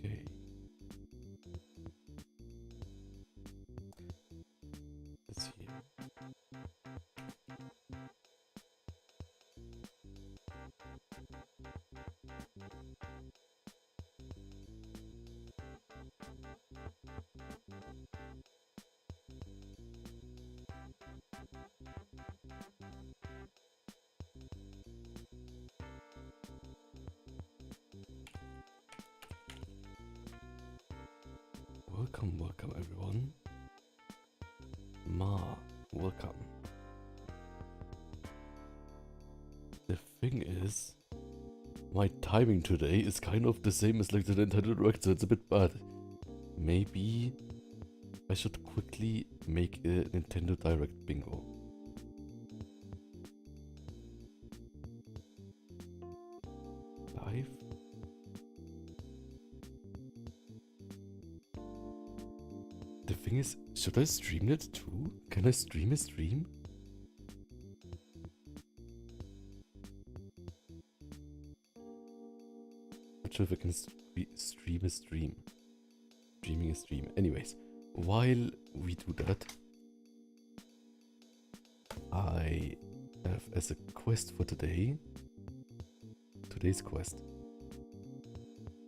Okay. Let's see. Welcome everyone. Ma, welcome. The thing is, my timing today is kind of the same as like the Nintendo Direct, so it's a bit bad. Maybe I should quickly make a Nintendo Direct bingo. Live? The thing is, should I stream it too? Can I stream a stream? Not sure if I can stream a stream. Streaming a stream. Anyways, while we do that, I have as a quest for today, today's quest.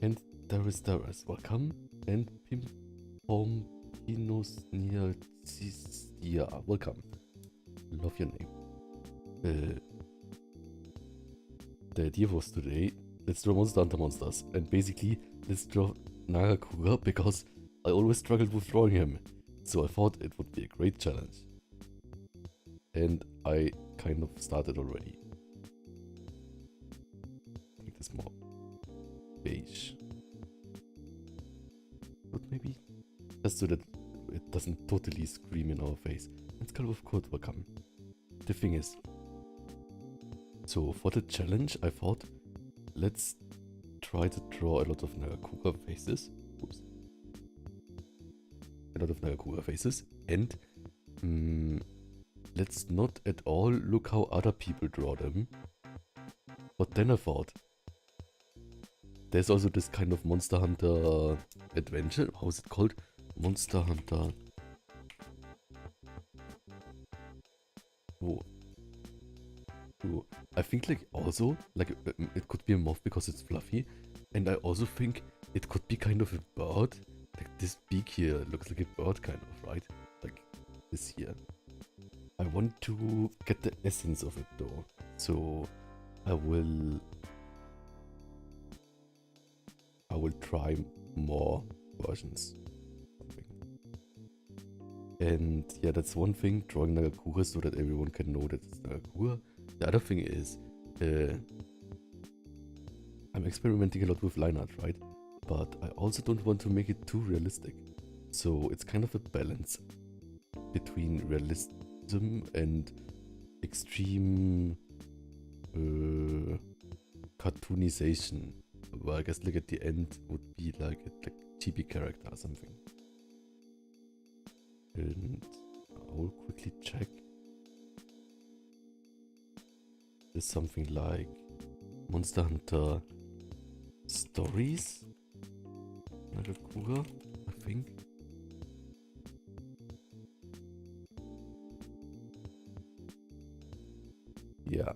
And Darius, welcome. And Pimpompinus Nialcistia, welcome. Love your name. The idea was today, let's draw Monster Hunter monsters. And basically, let's draw Nagakuga because I always struggled with drawing him. So I thought it would be a great challenge. And I kind of started already. Make this more beige. But maybe just so that it doesn't totally scream in our face. And Skull of Kurt, welcome. The thing is, so for the challenge, I thought, let's try to draw a lot of Nagakuga faces. Oops. A lot of Nagakuga faces. And let's not at all look how other people draw them. But then I thought, there's also this kind of Monster Hunter adventure. How is it called? Monster Hunter. Oh. Oh. I think like also, like it could be a moth because it's fluffy. And I also think it could be kind of a bird. Like this beak here looks like a bird kind of, right? Like this here. I want to get the essence of it though. So I will try more versions. And yeah, that's one thing, drawing Nagakuga so that everyone can know that it's Nagakuga. The other thing is, I'm experimenting a lot with line art, right? But I also don't want to make it too realistic. So it's kind of a balance between realism and extreme cartoonization. Well, I guess like at the end would be like a chibi character or something. And I will quickly check. There's something like Monster Hunter Stories? Nagakuga, I think. Yeah.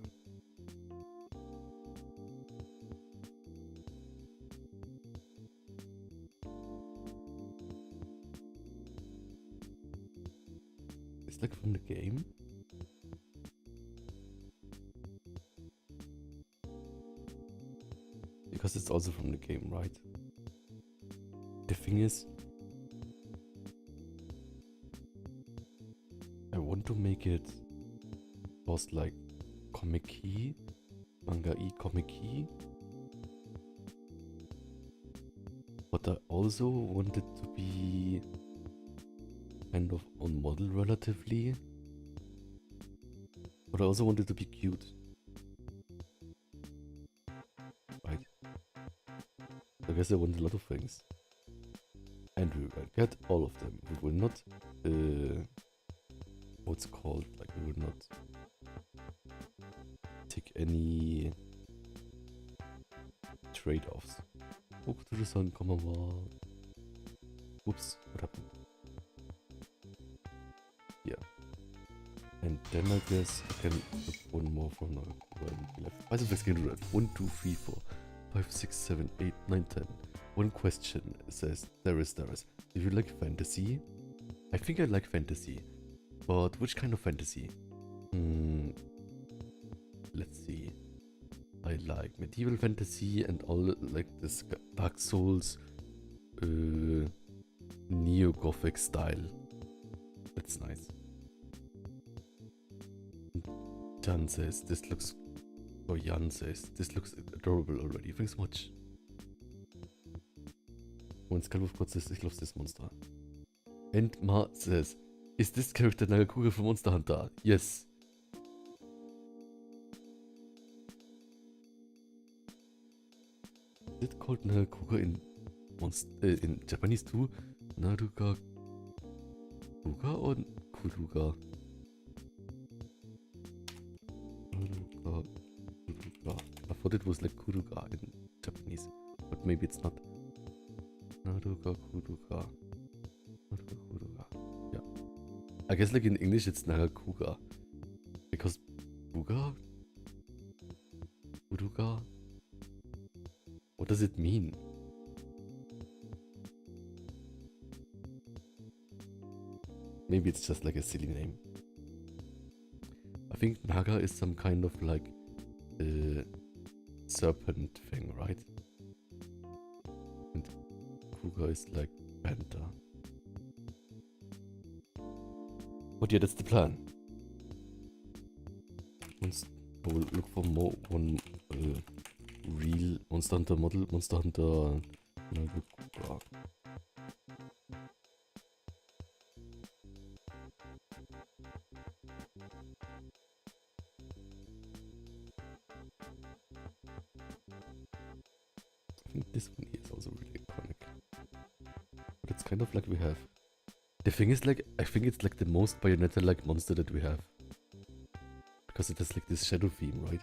It's like from the game. Because it's also from the game, right? The thing is, I want to make it almost like comic-y, manga-y, comic-y. But I also want it to be kind of on model relatively. But I also want it to be cute. Right? I guess I want a lot of things. And we will get all of them. We will not, what's called, like we will not take any trade-offs. Walk to the sun, come on. Whoops, what happened? Yeah. And then I guess I can put one more from now left. Also, let's get rid. 1, 2, 3, 4, 5, 6, 7, 8, 9, 10. One question says, there is. Do you like fantasy? I think I like fantasy. But which kind of fantasy? Let's see. I like medieval fantasy and all like this Dark Souls, neo-gothic style. That's nice. Jan says this looks, or Jan says this looks adorable already. Thanks so much. When Skullwolf got this, ich love this monster. And Ma says, is this character Nagakuga from Monster Hunter? Yes. Is it called Nagakuga in Japanese too? Naruga Kuga or Kuruga? Naruga Kuruga. I thought it was like Kuruga in Japanese, but maybe it's not. Naruga Kuruga. Naruga Kuruga. Yeah. I guess like in English it's Nagakuga. Because Kuga? Kuruga? What does it mean? Maybe it's just like a silly name. I think Naga is some kind of like serpent thing, right? And Kuga is like panther. But yeah, that's the plan. Once I will look for one real Monster Hunter model, Monster Hunter Nagakuga. I think this one here is also really iconic. But it's kind of like we have. The thing is, like, I think it's like the most Bayonetta-like monster that we have. Because it has like this shadow theme, right?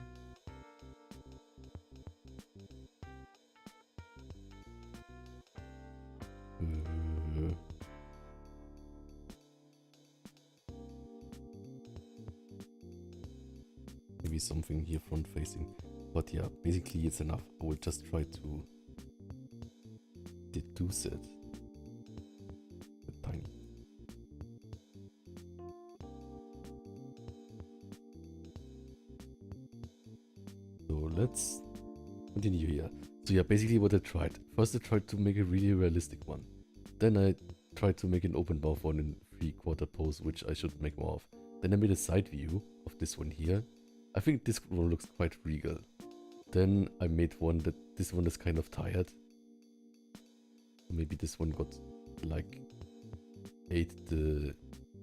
Maybe something here front facing. But yeah, basically it's enough. I will just try to deduce it. Tiny. So let's continue here. So yeah, basically what I tried. First I tried to make a really realistic one. Then I tried to make an open mouth one in 3/4 pose, which I should make more of. Then I made a side view of this one here. I think this one looks quite regal. Then I made one that this one is kind of tired. Maybe this one got like ate the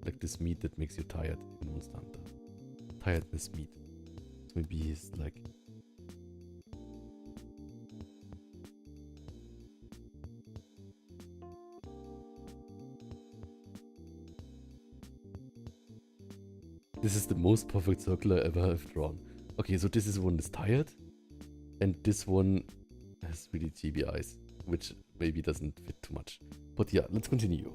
like this meat that makes you tired in Monster Hunter. Tiredness meat. So maybe he's like this is the most perfect circle I ever have drawn. Okay, so this is one that's tired. And this one has really chibi eyes, which maybe doesn't fit too much. But yeah, let's continue.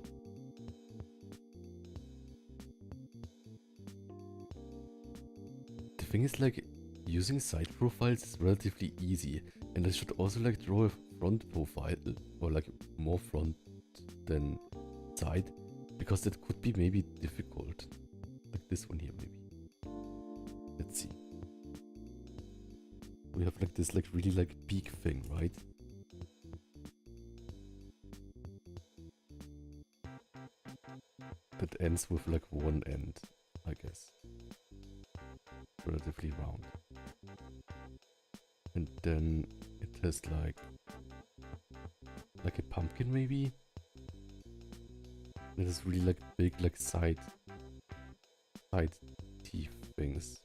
The thing is, like, using side profiles is relatively easy. And I should also like draw a front profile, or like more front than side, because that could be maybe difficult. Like this one here, maybe. Let's see. We have like this like really like peak thing, right? That ends with like one end, I guess. Relatively round. And then it has like a pumpkin maybe? It has really like big like side teeth things.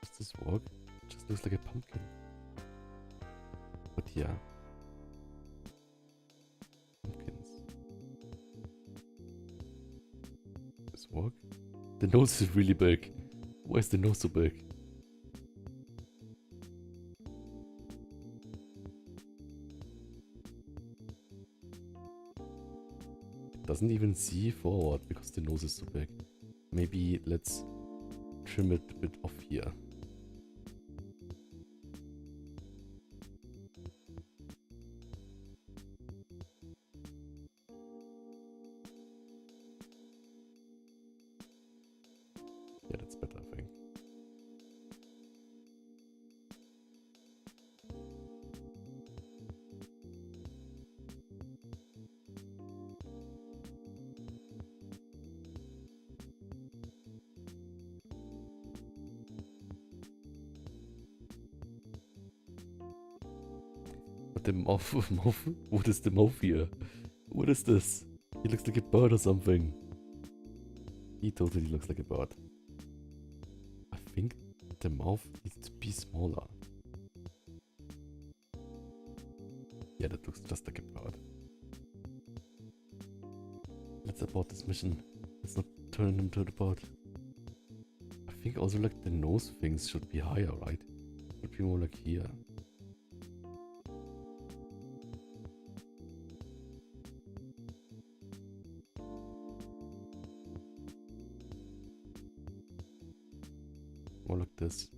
Does this work? It just looks like a pumpkin. But yeah. Pumpkins. Does this work? The nose is really big. Why is the nose so big? It doesn't even see forward because the nose is so big. Maybe let's trim it a bit off here. Yeah, that's better, I think. But the mouth, what is the mouth here? What is this? He looks like a bird or something. He totally looks like a bird. I think the mouth needs to be smaller. Yeah, that looks just like a bird. Let's abort this mission. Let's not turn him into the bird. I think also like the nose things should be higher, right? Should be more like here. More like this.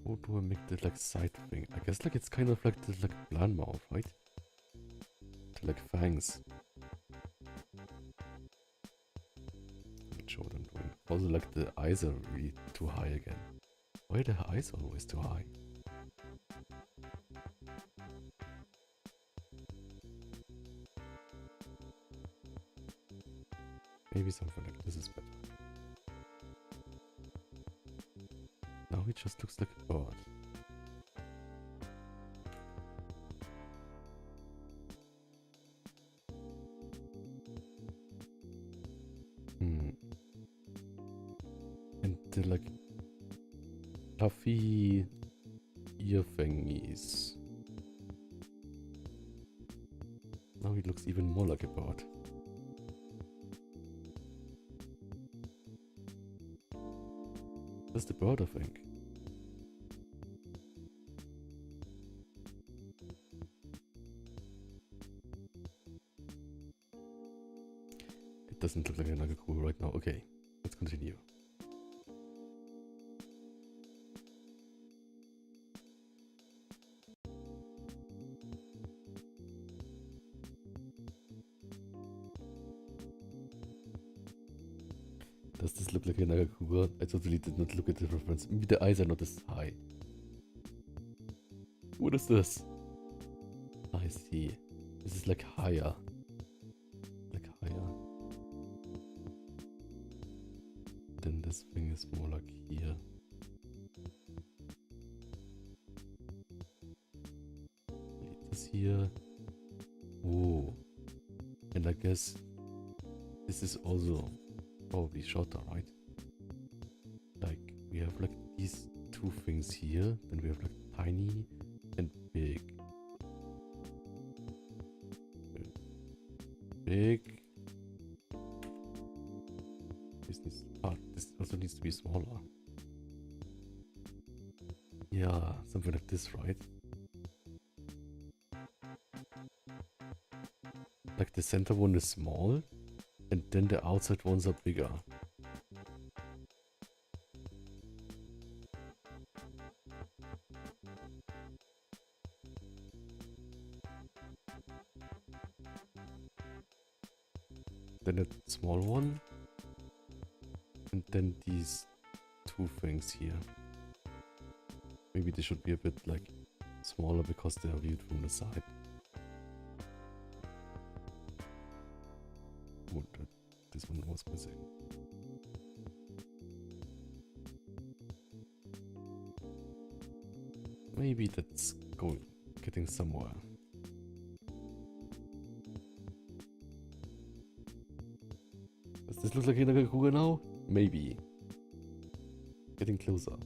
How do I make the like side thing? I guess like it's kind of like the like plan mouth, right? To like fangs. Not sure what I'm doing. Also like the eyes are really too high again. Why are the eyes always too high? Maybe something like this is better. Now he just looks like a bird. And the like fluffy ear thingies. Now he looks even more like a bird. That's the bird, I think. It doesn't look like a Nagaku right now. Okay, let's continue. Does this look like a Nagakuga? I totally did not look at the reference. Maybe the eyes are not as high. What is this? I see. This is like higher. Like higher. Then this thing is more like here. This here. Oh. And I guess this is also probably shorter, right? Like we have like these two things here, then we have like tiny and big. Big. This also needs to be smaller. Yeah, something like this, right? Like the center one is small, and then the outside ones are bigger. Then a small one, and then these two things here. Maybe they should be a bit like smaller because they are viewed from the side. Oh, this one was missing. Maybe that's getting somewhere. Does this look like a Nagakuga now? Maybe. Getting closer.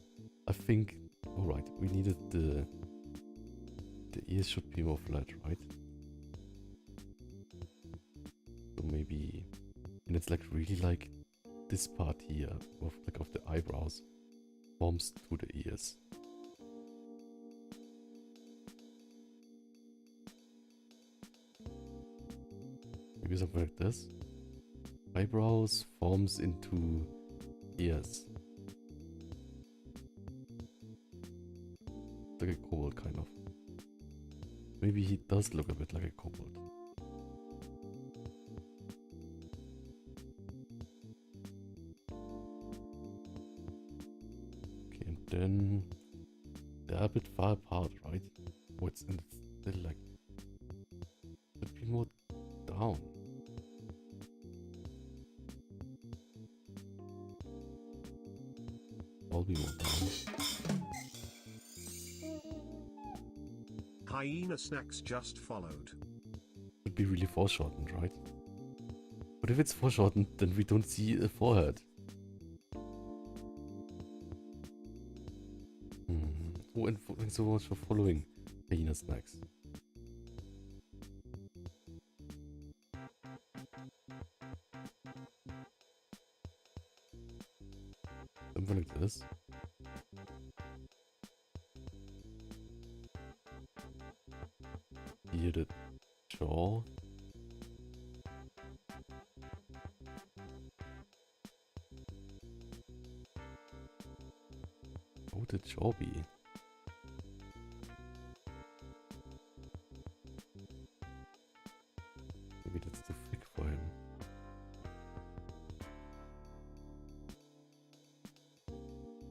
I think. Alright, we needed the ears should be more flat, right? So maybe And it's like really like this part here of the eyebrows forms to the ears. Maybe something like this. Eyebrows forms into ears. Like a kobold, kind of. Maybe he does look a bit like a kobold. Okay, and then they're a bit far apart, right? Oh, it's still like should be more down. I'll be more down. Hyena Snacks just followed. Would be really foreshortened, right? But if it's foreshortened, then we don't see a forehead. Oh, and thanks so much for following Hyena Snacks. Something like this. Here the jaw. How would the jaw be? Maybe that's too thick for him.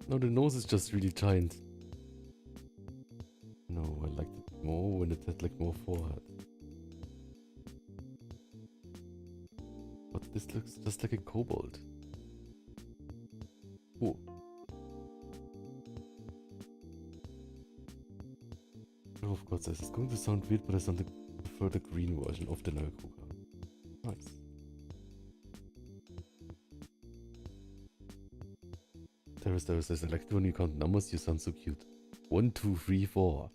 No, the nose is just really giant. No, I liked it more when it had like more forehead. But this looks just like a kobold. Oh. Oh, of course, this is going to sound weird, but I sound prefer the green version of the Nagakuga. Nice. There's I like when you count numbers, you sound so cute. 1, 2, 3, 4.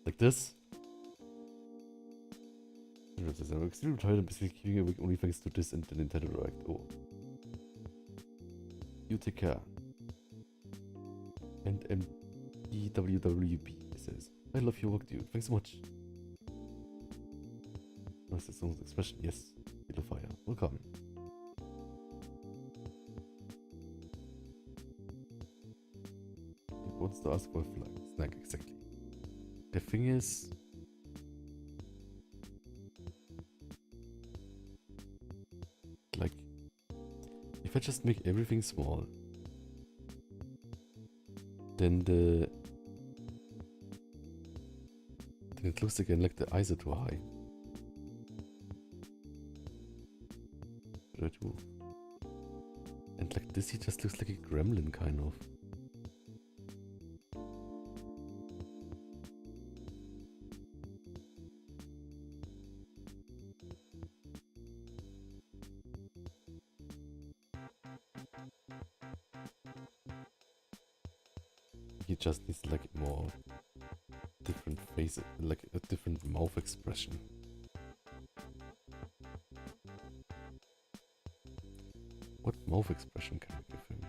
Like this. I'm extremely tired and basically keeping awake only thanks to this and the Nintendo Direct. Oh. You take care. And MPWWP says, I love your work, dude. Thanks so much. That's the song's expression. Yes. Yellow Fire. Welcome. He wants to ask for a snack, exactly. The thing is, like, if I just make everything small, then it looks again like the eyes are too high. What do I do? And like this, he just looks like a gremlin, kind of. He just needs like more different face, like a different mouth expression. What mouth expression can we give him?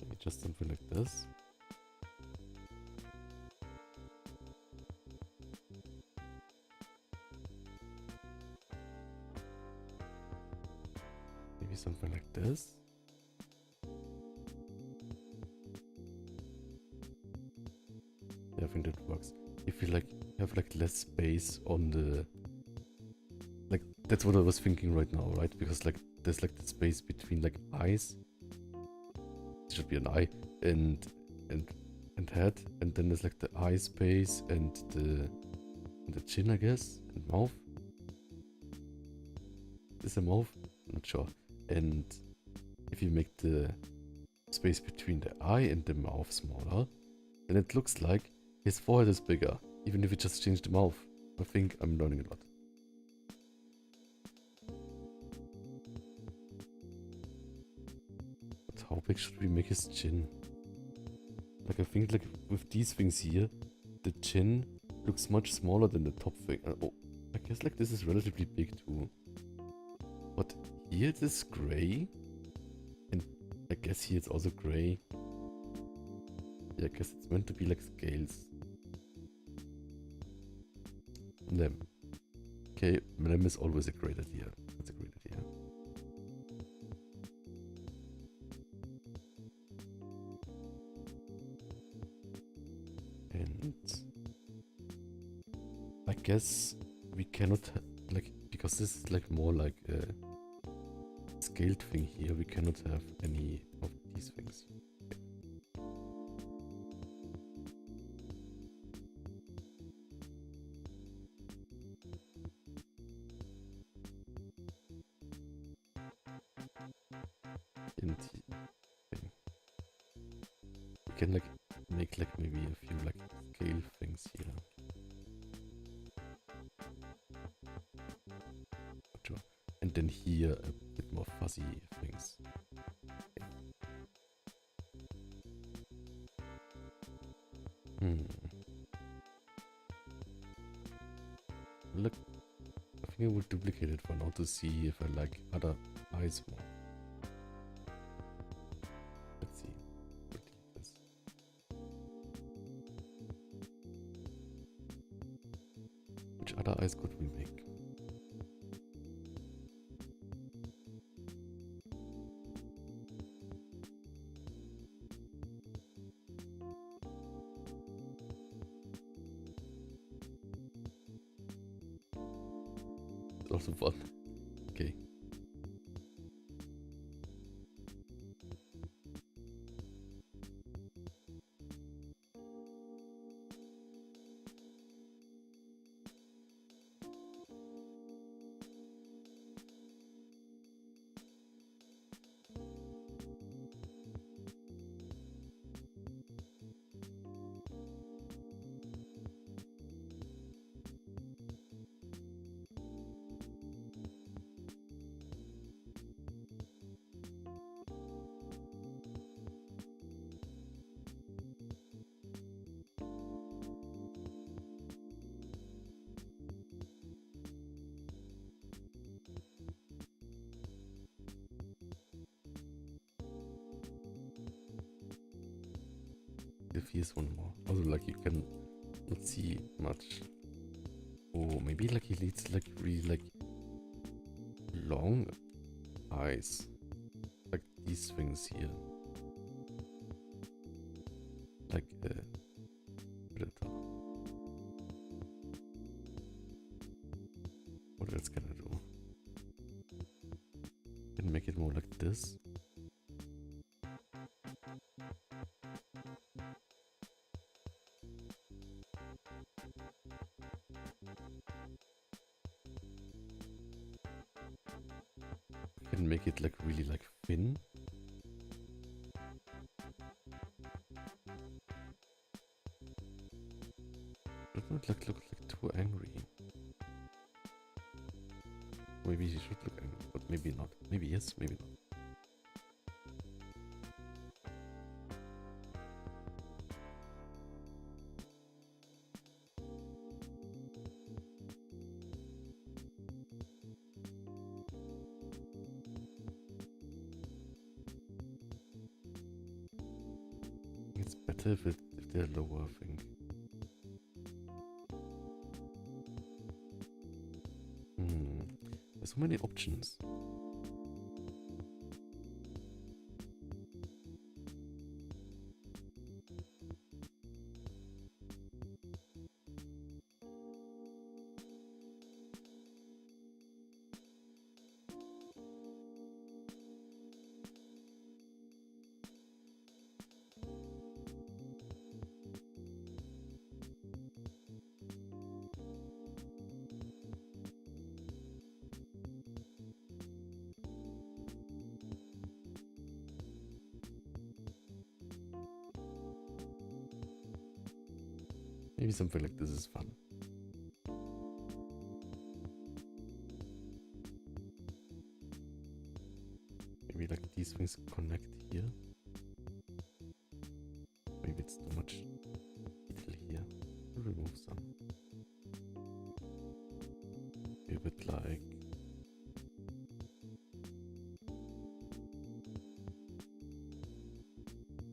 Maybe just something like this. Maybe something like this. Yeah, I think that works. If you like have like less space on the, like, that's what I was thinking right now, right? Because like there's like the space between like eyes. It should be an eye and head, and then there's like the eye space and the chin, I guess, and mouth. Is a mouth? I'm not sure. And if you make the space between the eye and the mouth smaller, then it looks like his forehead is bigger, even if you just change the mouth. I think I'm learning a lot. But how big should we make his chin? Like, I think like with these things here, the chin looks much smaller than the top thing. Oh, I guess like this is relatively big too. But here it is gray. And I guess here it's also gray. Yeah, I guess it's meant to be like scales. Lamb. Okay, lamb is always a great idea. That's a great idea. And I guess we cannot like, because this is like more like a scaled thing here, we cannot have any of these things. And okay. We can like make like maybe a few like scale things here. Sure. And then here a bit more fuzzy things. Look, I think I will duplicate it for now to see if I like other eyes more. Let's see. Delete this. Which other eyes could we make? Also fun. Okay. If here's one more. Also like you can not see much. Oh, maybe like he needs like really like long eyes. Like these things here. Like predator. What else can I do? Can make it more like this. Can make it like really like thin. Does not like look like too angry. Maybe he should look angry, but maybe not. Maybe yes, maybe not. It's better if they're lower, I think. There's so many options. Maybe something like this is fun. Maybe like these things connect here. Maybe it's too much detail here. I'll remove some. bit like...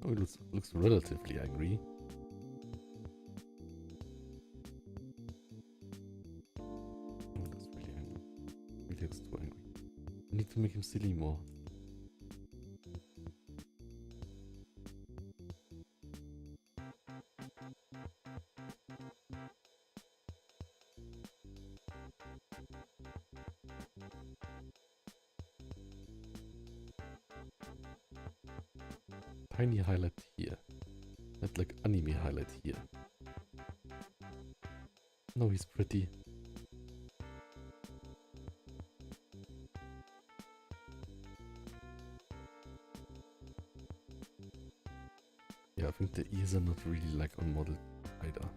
Oh, it looks relatively angry. Oh, it looks really angry. It looks too angry. I need to make him silly more. Tiny highlight here. That like anime highlight here. No, he's pretty. Yeah, I think the ears are not really like on model either.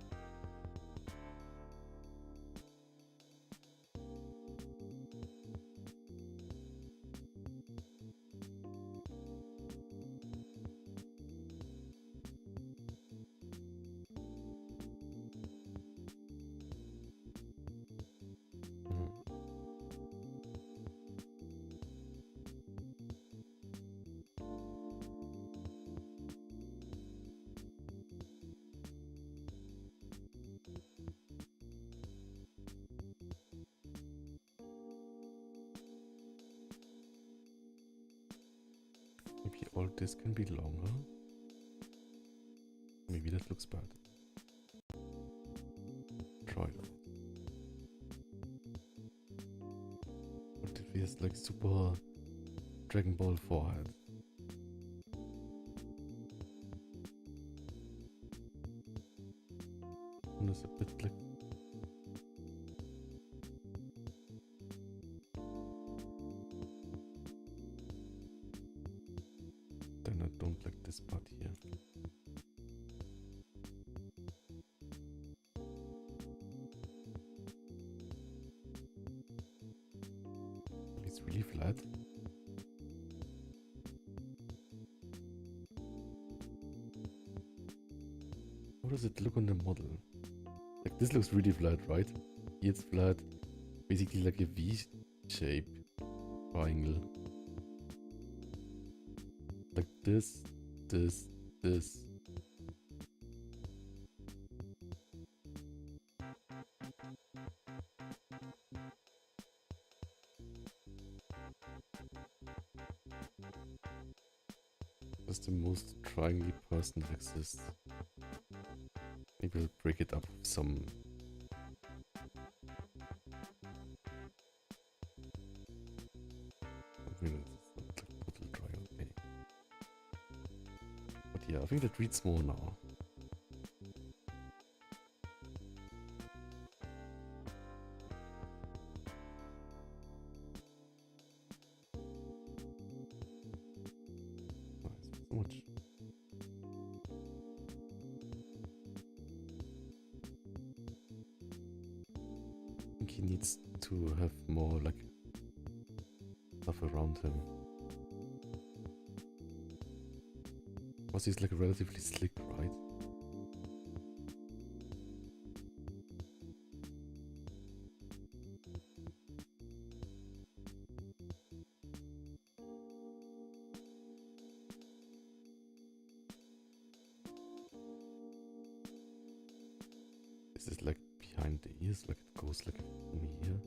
Maybe all this can be longer. Maybe that looks bad. Try that. What if he has like super Dragon Ball forehead? And it's a bit like... Then I don't like this part here. It's really flat. How does it look on the model? Like this looks really flat, right? Here it's flat. Basically like a V shape triangle. Like this, this, this. That's the most triangle person that exists. Maybe I'll break it up with some... I mean, it's not like total triangle. Okay. But yeah, I think that reads more now. Nice, so much. I think he needs to have more like stuff around him. Because he's like relatively slick, right? This is like behind the ears, like it goes like from here.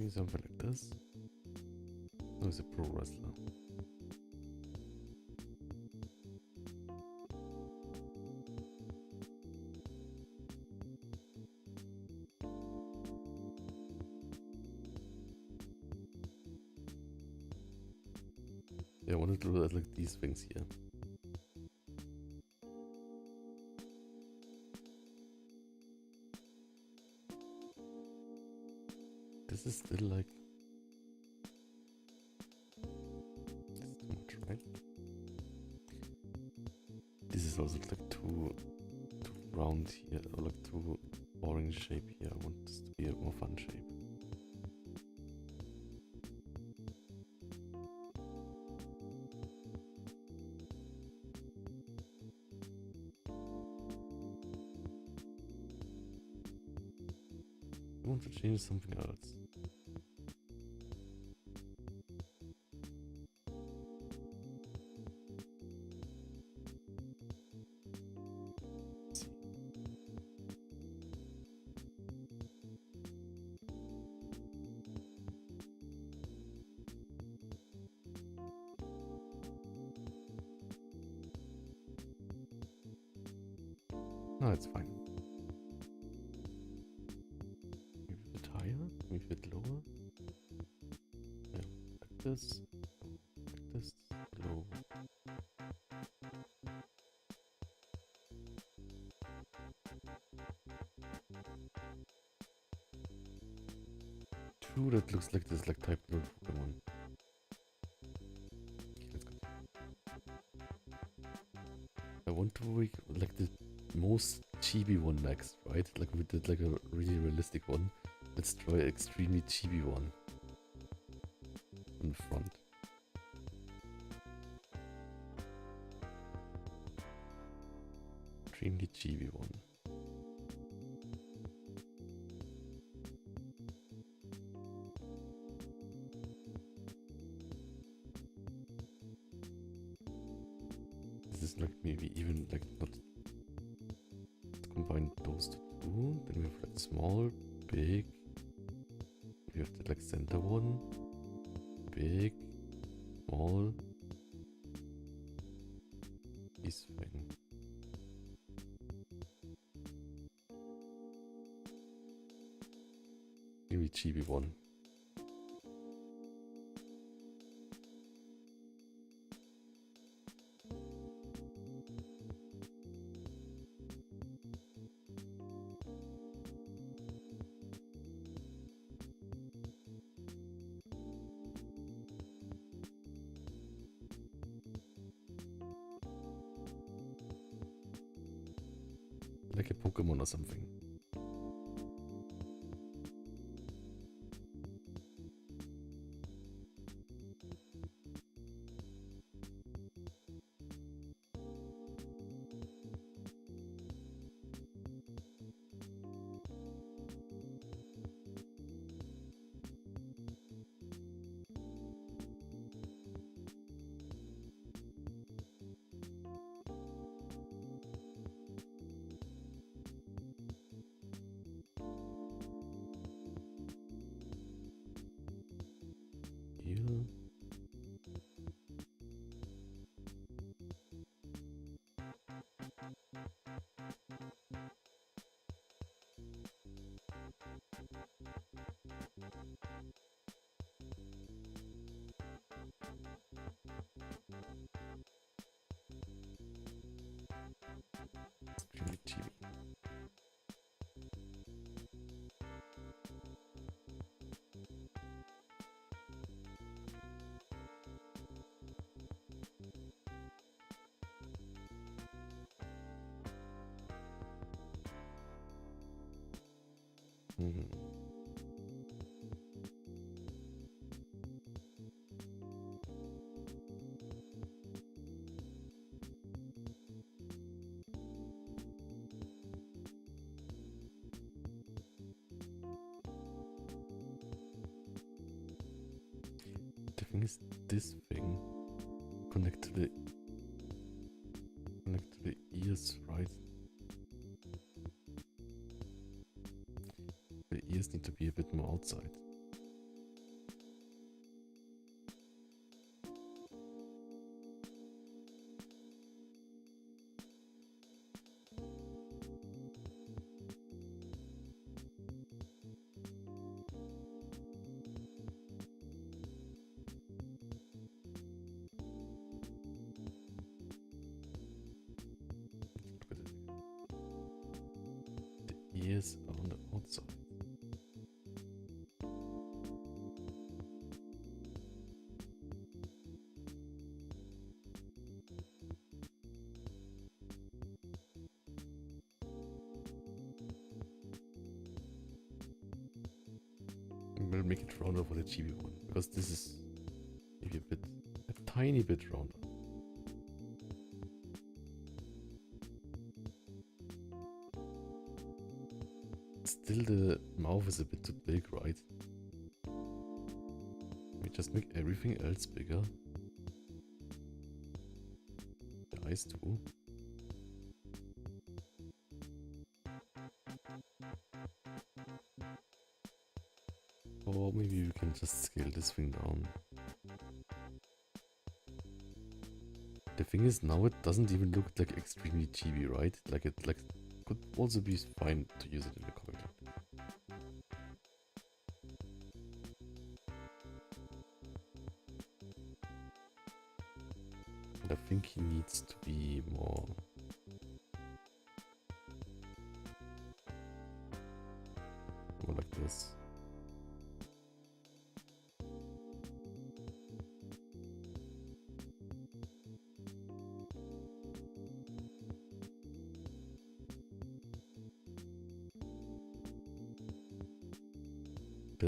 Maybe something like this. No, he's a pro wrestler. Yeah, I wanted to do like these things here. This is still like... This is too much, right? This is also like too round here, or like too orange shape here. I want this to be a more fun shape. I want to change something else. Let's see. No, it's fine. Maybe a bit higher, maybe a bit lower. Yeah, like this, low. True, that looks like this, like type little Pokemon. Okay, let's go. I want to make like the most chibi one next, right? Like we did like a really realistic one. Let's try an extremely chibi one on the front. Extremely chibi one. This is like maybe even like not combine those two. Then we have like small, big. We have the like center one, big, small. This thing. Maybe chibi one. Like a Pokemon or something. Here. Extremely chibi. Hmm. The thing is, this thing connect to the ears, right? The ears need to be a bit more outside. ears are on the outside. We'll make it rounder for the chibi one, because this is maybe a tiny bit rounder. Still the mouth is a bit too big, right? We just make everything else bigger. The eyes too. Or maybe we can just scale this thing down. The thing is, now it doesn't even look like extremely chibi, right? Like it could also be fine to use it in the comic like this. And I think he needs to be more like this.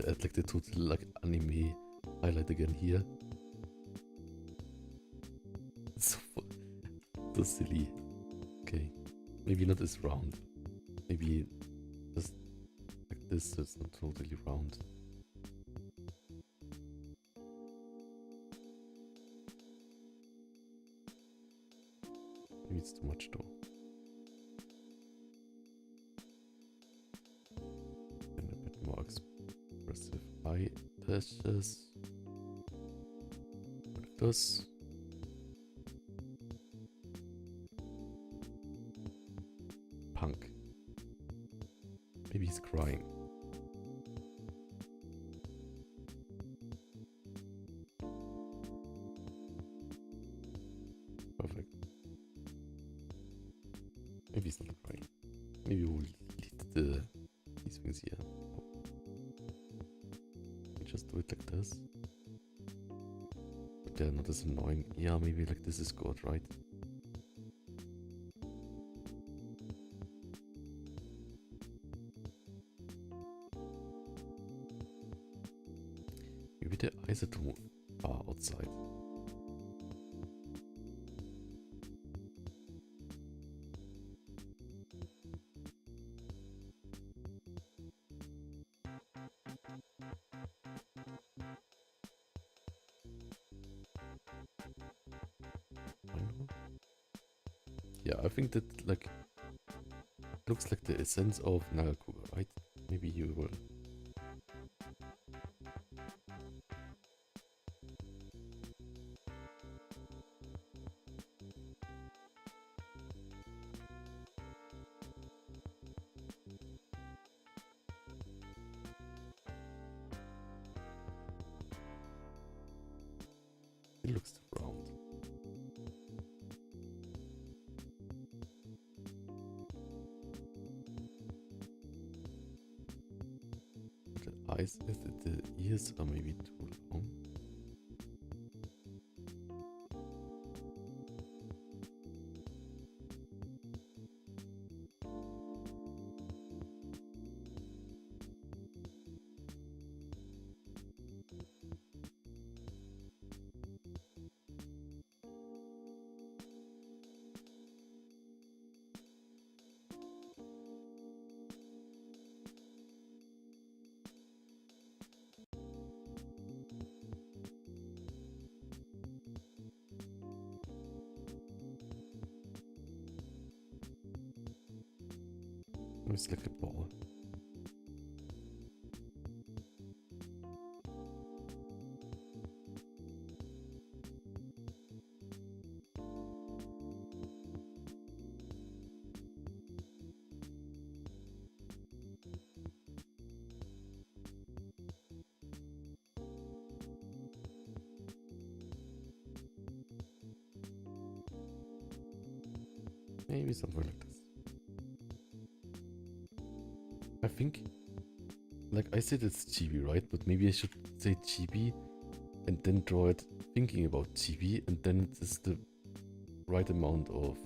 Add like the total like anime highlight again here. It's so silly. Okay, maybe not as round. Maybe just like this, so it's not totally round. Maybe it's too much though. And a bit more expressive eye lashes. Like this. Punk. Maybe he's crying. Perfect. Maybe he's not crying. Maybe we'll delete these things here. We just do it like this. But they're not as annoying. Yeah, maybe like this is good, right? Maybe the eyes are too far outside. Yeah, I think that like looks like the essence of Nagakuga, right? Maybe you will. It looks round. The eyes, the ears are maybe too long. It's like a ball. Maybe something like this. think, like I said it's chibi, right? But maybe I should say chibi and then draw it thinking about chibi, and then it is the right amount of,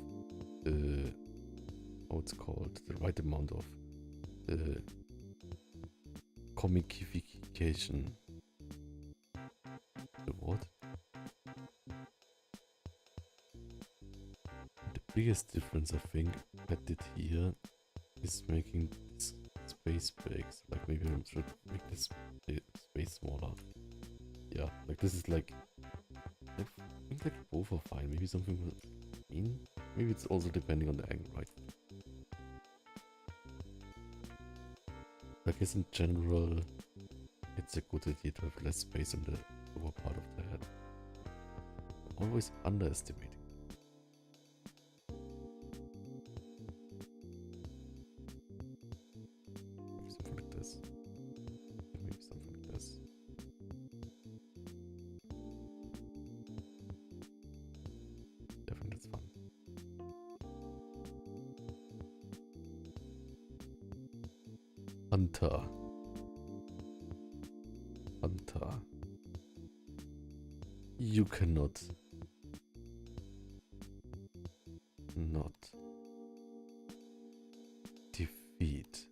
how it's called, the right amount of comicification. The what? The biggest difference I think I did here is making this space big. So like maybe I should make this space smaller. Yeah, like this is like, I think like both are fine. Maybe something will mean. Maybe it's also depending on the angle, right? I guess in general, it's a good idea to have less space on the lower part of the head. I'm always underestimating. Maybe something like this. And maybe something like this. I think that's fun. Hunter. Hunter. You cannot not defeat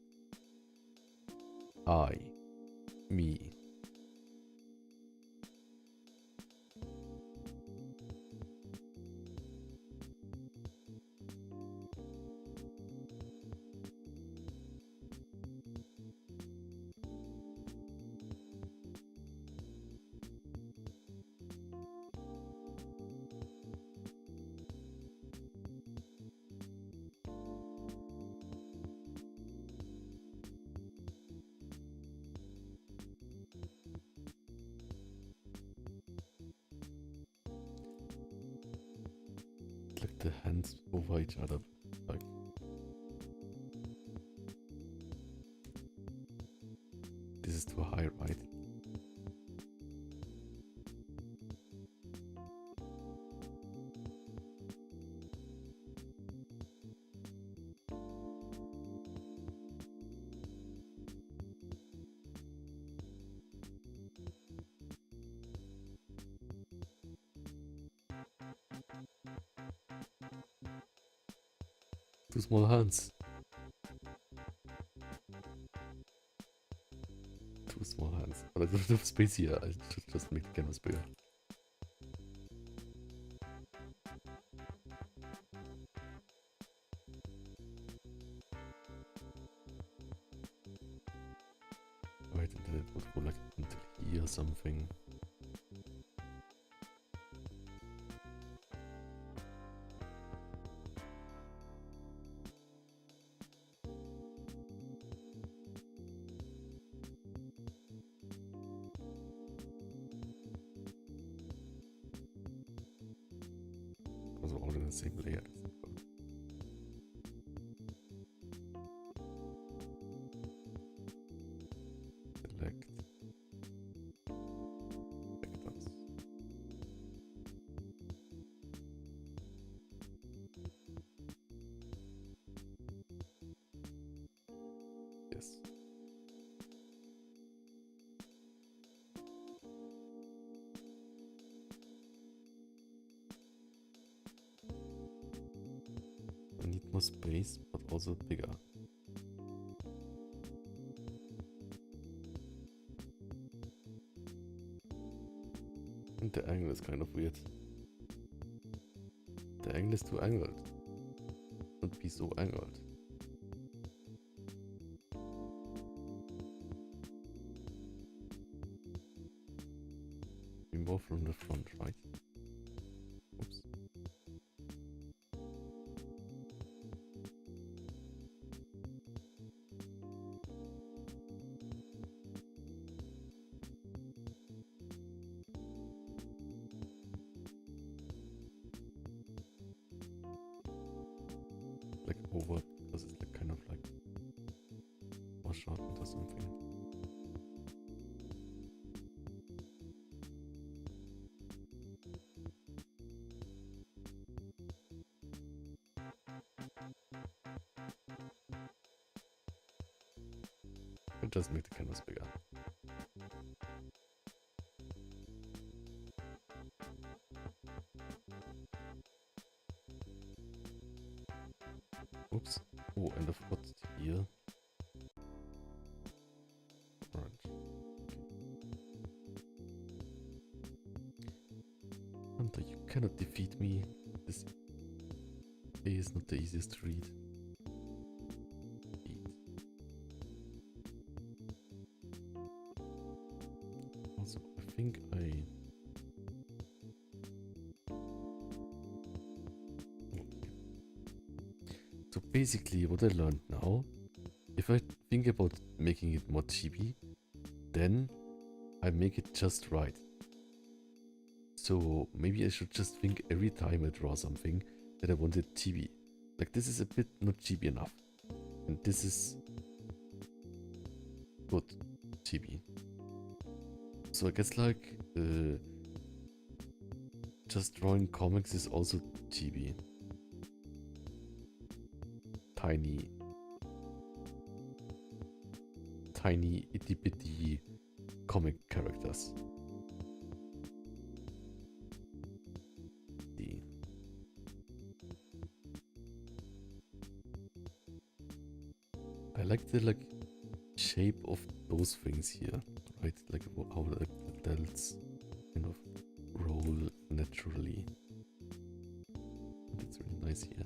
me. Like the hands over each other, like this is too high, right? Two small hands. Two small hands. But I don't have space here. I should just make the canvas bigger. Right, and then it would go like until here or something. Because we're all in the same layer. Select vectors. Yes. I need more space, but also bigger. And the angle is kind of weird. The angle is too angled. Don't be so angled. Be more from the front, right? Oops. Like over, because it's like kind of like more sharpened or something. can just make the canvas bigger. Oops. Oh, and I've got here. Orange. Hunter, you cannot defeat me. This A is not the easiest to read. Eat. Also, I think So basically, what I learned now, if I think about making it more chibi, then I make it just right. So maybe I should just think every time I draw something that I want it chibi. Like this is a bit not chibi enough. And this is good chibi. So I guess like just drawing comics is also chibi. Tiny itty bitty comic characters. I like the shape of those things here, right? Like how the delts kind of roll naturally. That's really nice here.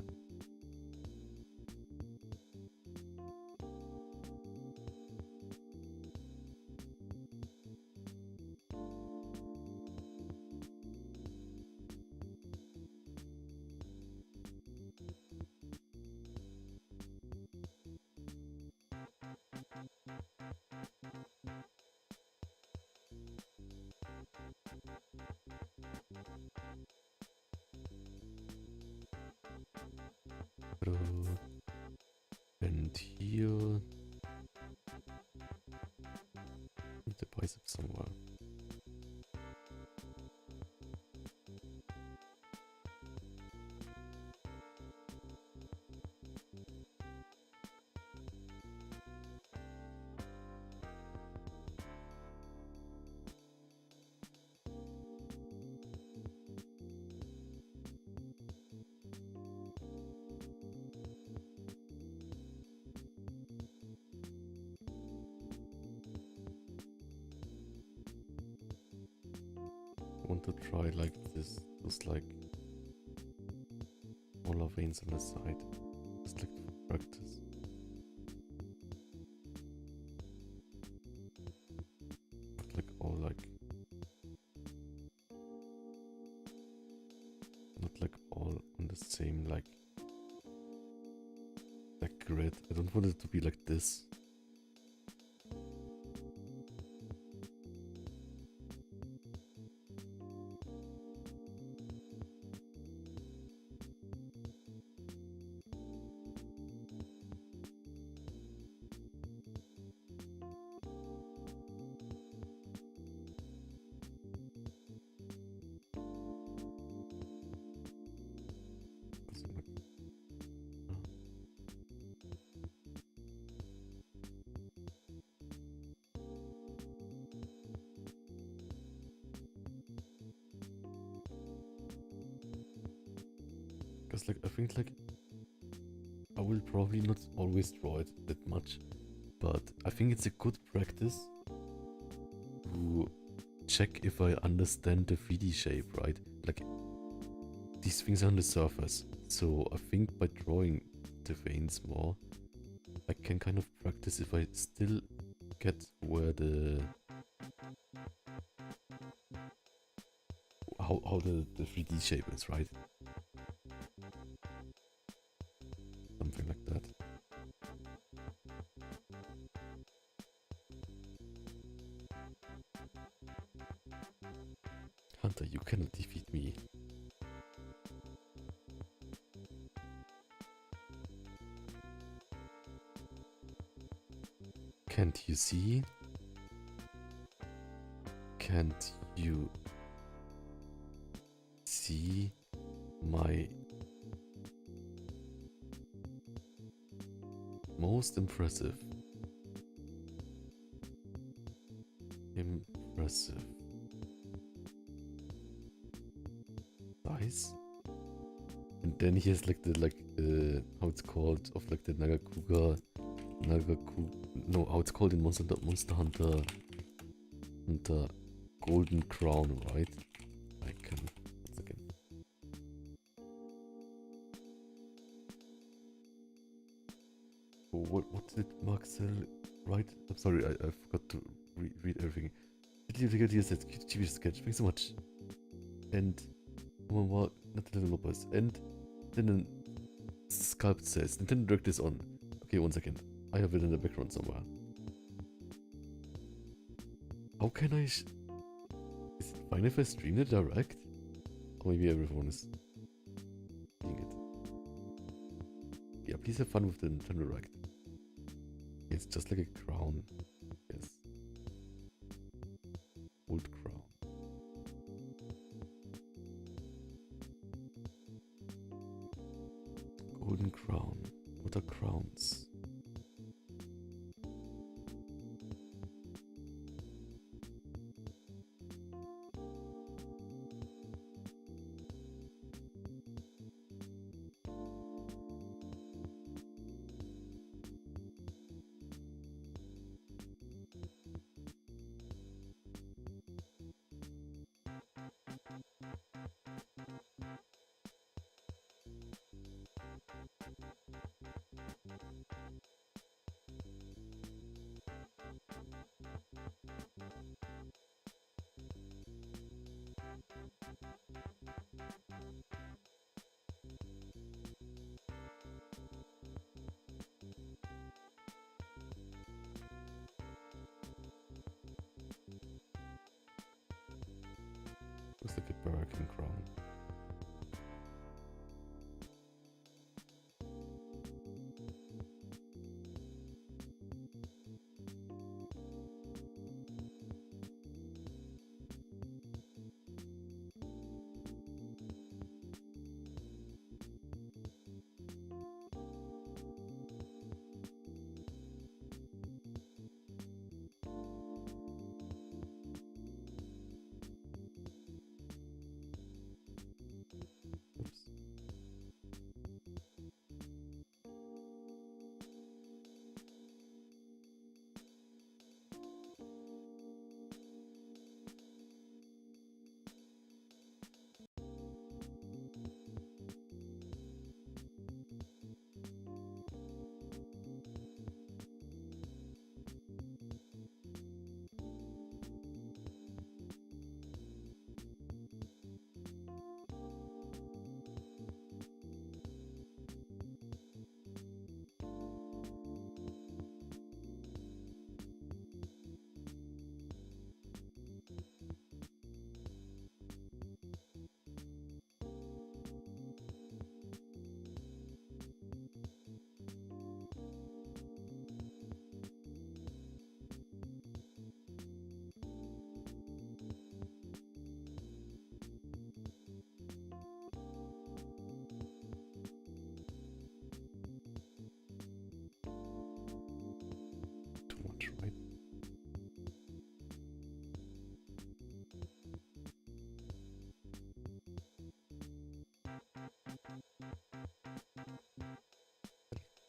And here, the bicep somewhere. Want to try like this, those like smaller veins on the side, just like for practice. But like all like, not like all on the same like grid. I don't want it to be like this. Because like I think like I will probably not always draw it that much, but I think it's a good practice to check if I understand the 3D shape, right? Like these things are on the surface, so I think by drawing the veins more, I can kind of practice if I still get where the how the 3D shape is, right? Something like that. Hunter, you cannot defeat me. Can't you see? Can't you see my most impressive impressive. Nice. And then he has like the how it's called of like the no, how it's called in Monster Hunter and the golden crown, right? I can once again. What did Mark say? Right? I'm sorry, I forgot to read everything. Did you get this TV sketch? Thanks so much. And not the developers. And then Sculpt says Nintendo Direct is on. Okay, one second. I have it in the background somewhere. How can I? Is it fine if I stream the Direct? Or maybe everyone is seeing it. Yeah, please have fun with the Nintendo Direct. It's just like a crown. Yes. Old crown. Golden crown. What are crowns? Looks like a American crown. Oops. Too much, right?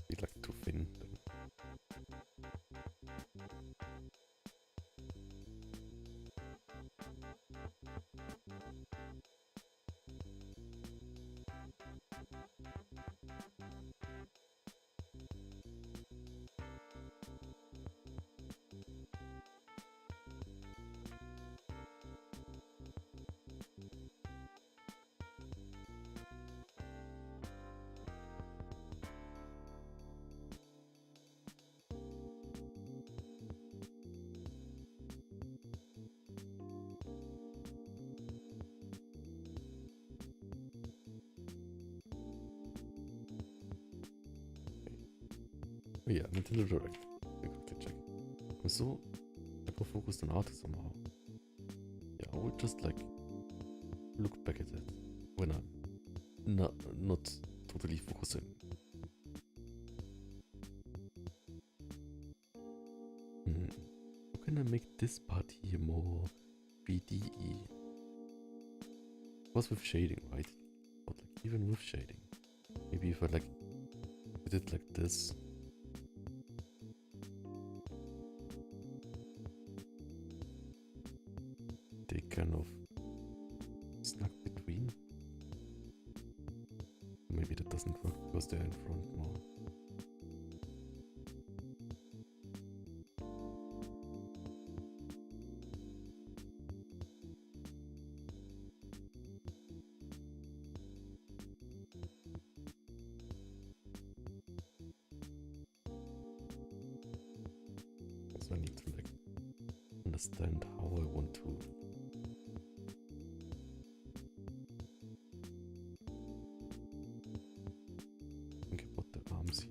Be like too thin. Oh yeah, Nintendo Direct. We quickly check. I'm so hyper-focused on art somehow. Yeah, I would just like look back at it when I'm not totally focusing. How can I make this part here more BDE. Was with shading, right? But like even with shading. Maybe if I like did it like this. They kind of snug between. Maybe that doesn't work because they're in front more. So I need to like understand how I want to think about the arms here.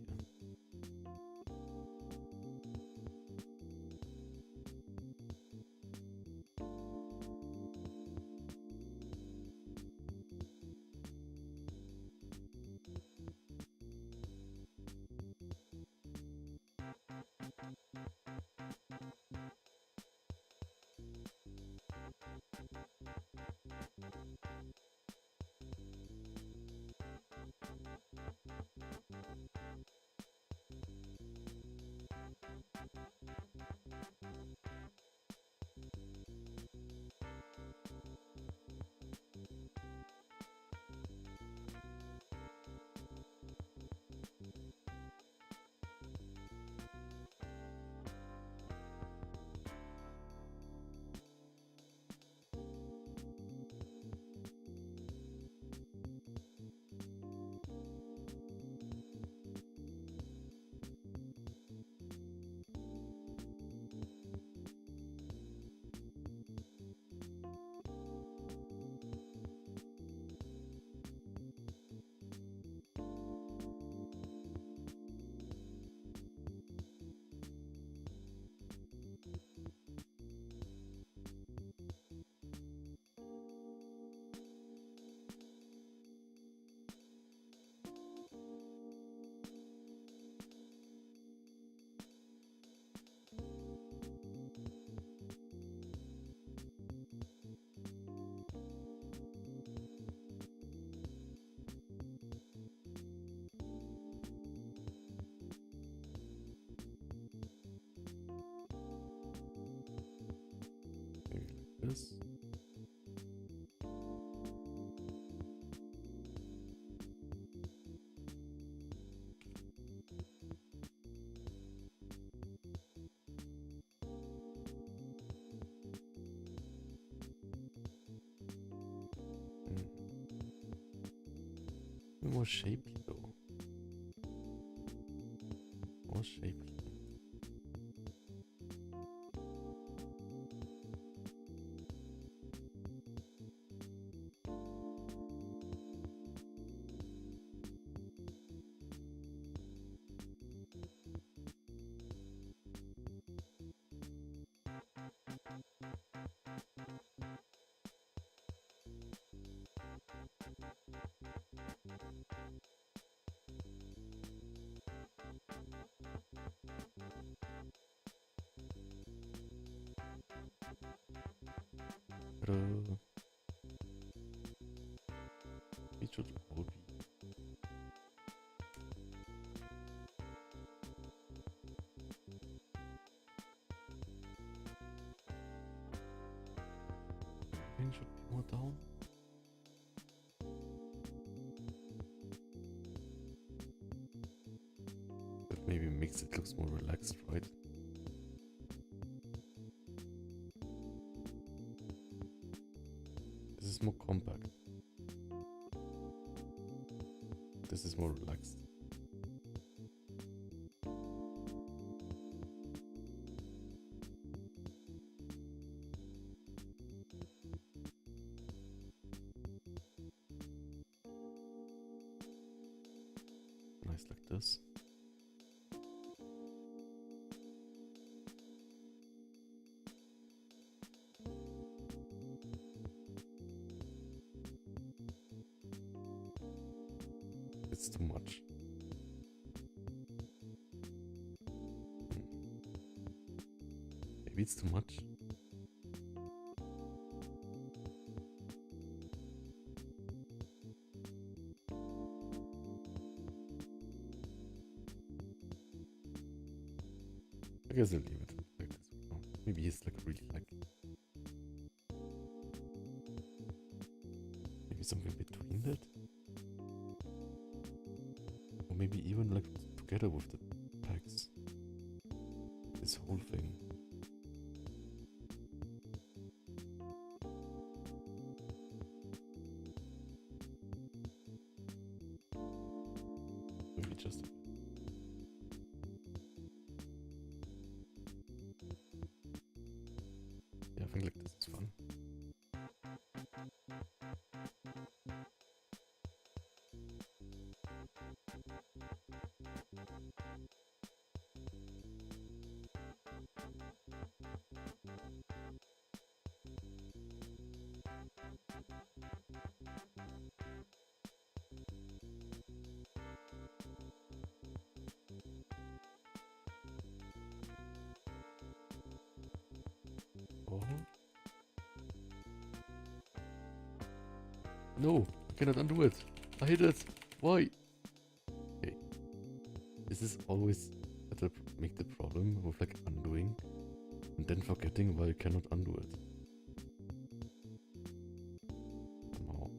Maybe like this. More shapely though. More shapely. But it should all be. Everything should be more down. But maybe makes it looks more relaxed, right? This is more compact. This is more relaxed. Nice like this. It's too much. Maybe it's too much. I guess I'll leave it like this. Oh, maybe he's like really like maybe something between that, or maybe even like together with the packs. This whole thing. Maybe just. Yeah, I think like this is fun. Oh. No, I cannot undo it. I hit it. Why? Okay. Is this always make the problem with like undoing and then forgetting why I cannot undo it? Somehow.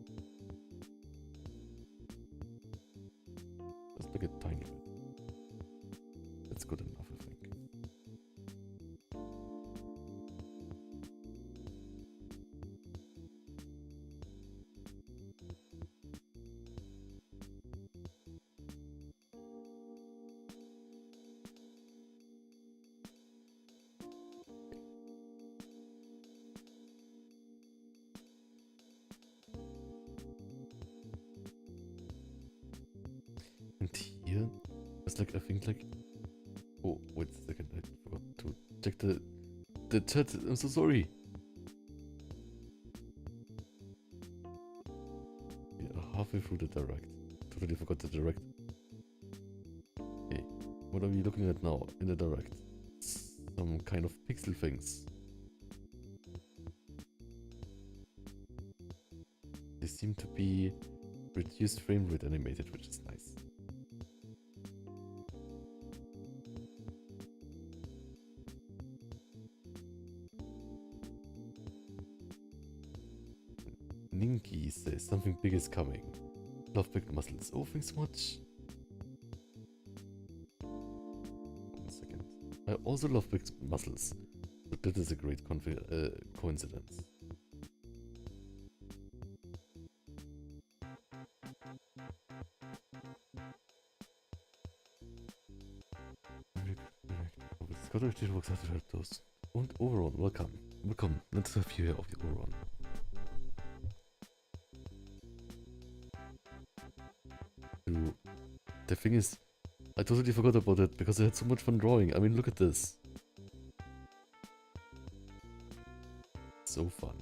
Just like a tiny bit. That's good enough, I think. And here, it's like I think like. Oh, wait a second! I forgot to check the chat. I'm so sorry. We are halfway through the direct. Totally forgot the direct. Okay, what are we looking at now in the direct? Some kind of pixel things. They seem to be reduced frame rate animated, which is nice. Ninky says something big is coming. Love big muscles. Oh, thanks much. 1 second. I also love big muscles. So that is a great coincidence. Gott euch die Rucksack los. Und Oberon, welcome. Willkommen. Let's have you here auf die Oberon. The thing is, I totally forgot about it because I had so much fun drawing. I mean, look at this. So fun.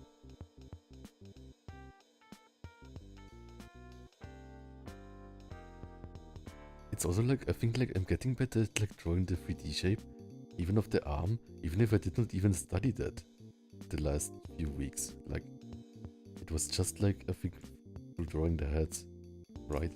It's also like, I think like I'm getting better at like drawing the 3D shape, even of the arm, even if I did not even study that the last few weeks. Like, it was just like, I think, drawing the heads, right?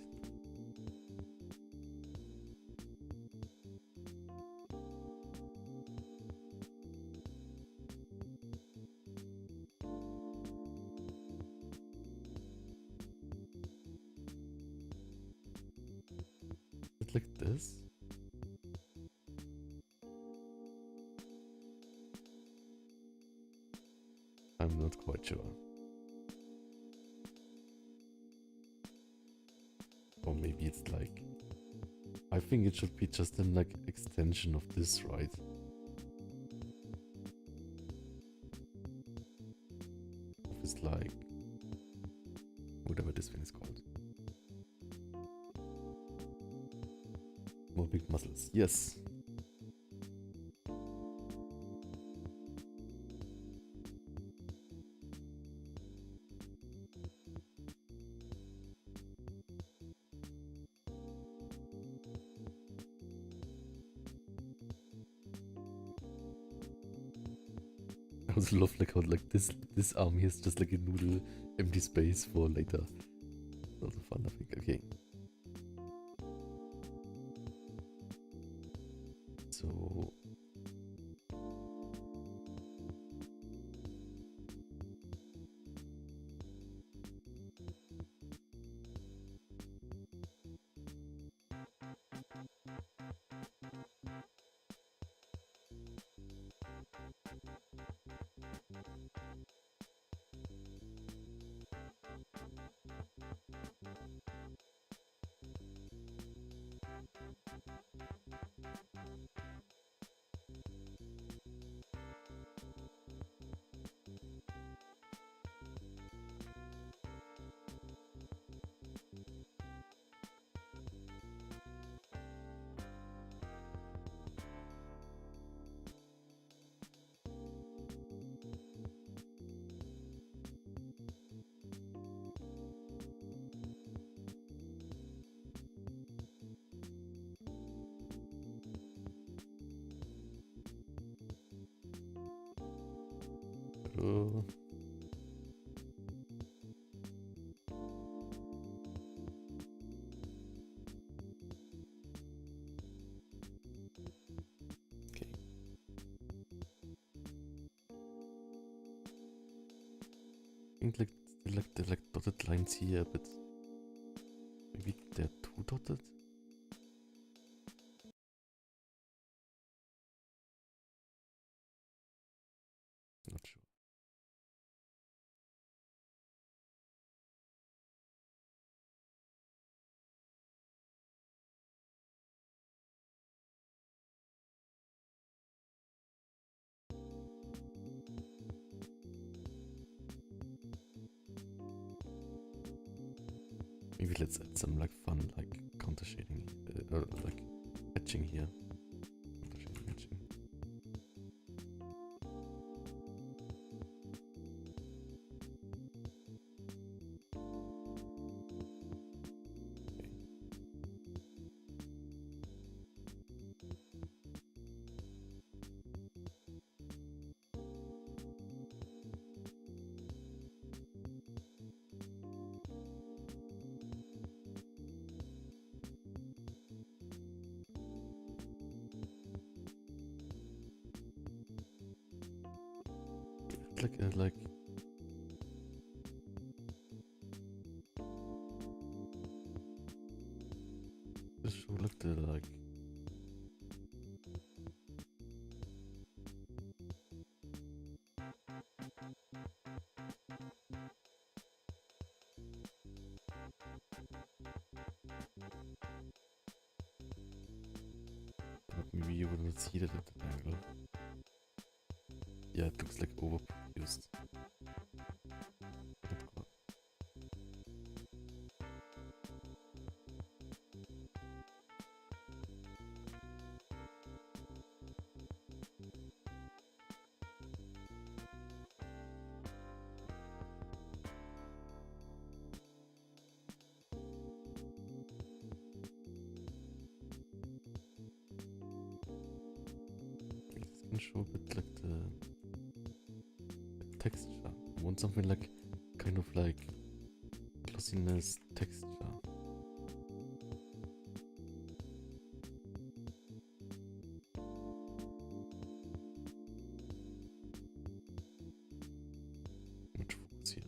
Like this? I'm not quite sure. Or maybe it's like, I think it should be just an like extension of this, right? It's like whatever this thing is called. More big muscles. Yes. I also love like how like this arm here is just like a noodle empty space for later. Also fun, I think. Okay. So Hello. Okay. I think like the dotted lines here, but maybe they're too dotted. Not sure. Maybe let's add some like fun like counter shading or like etching here. Counter shading, etching. Okay. Like just show like the like but maybe you will not see that at that angle. Yeah, it looks like overproduced. This can show a bit like the texture. I want something like kind of like glossiness texture. Much focus here.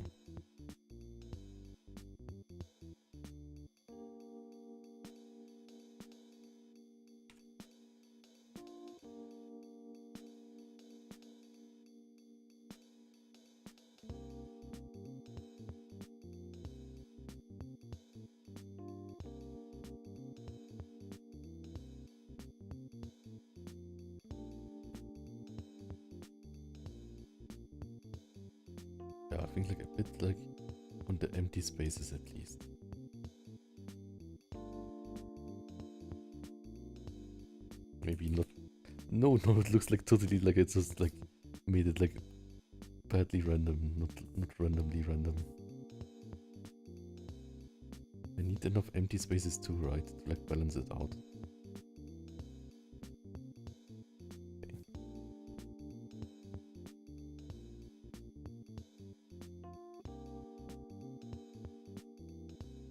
Yeah, I think like a bit like on the empty spaces at least. Maybe not. No, it looks like totally like it's just like made it like badly random, not randomly random. I need enough empty spaces too, right? To like balance it out. Okay.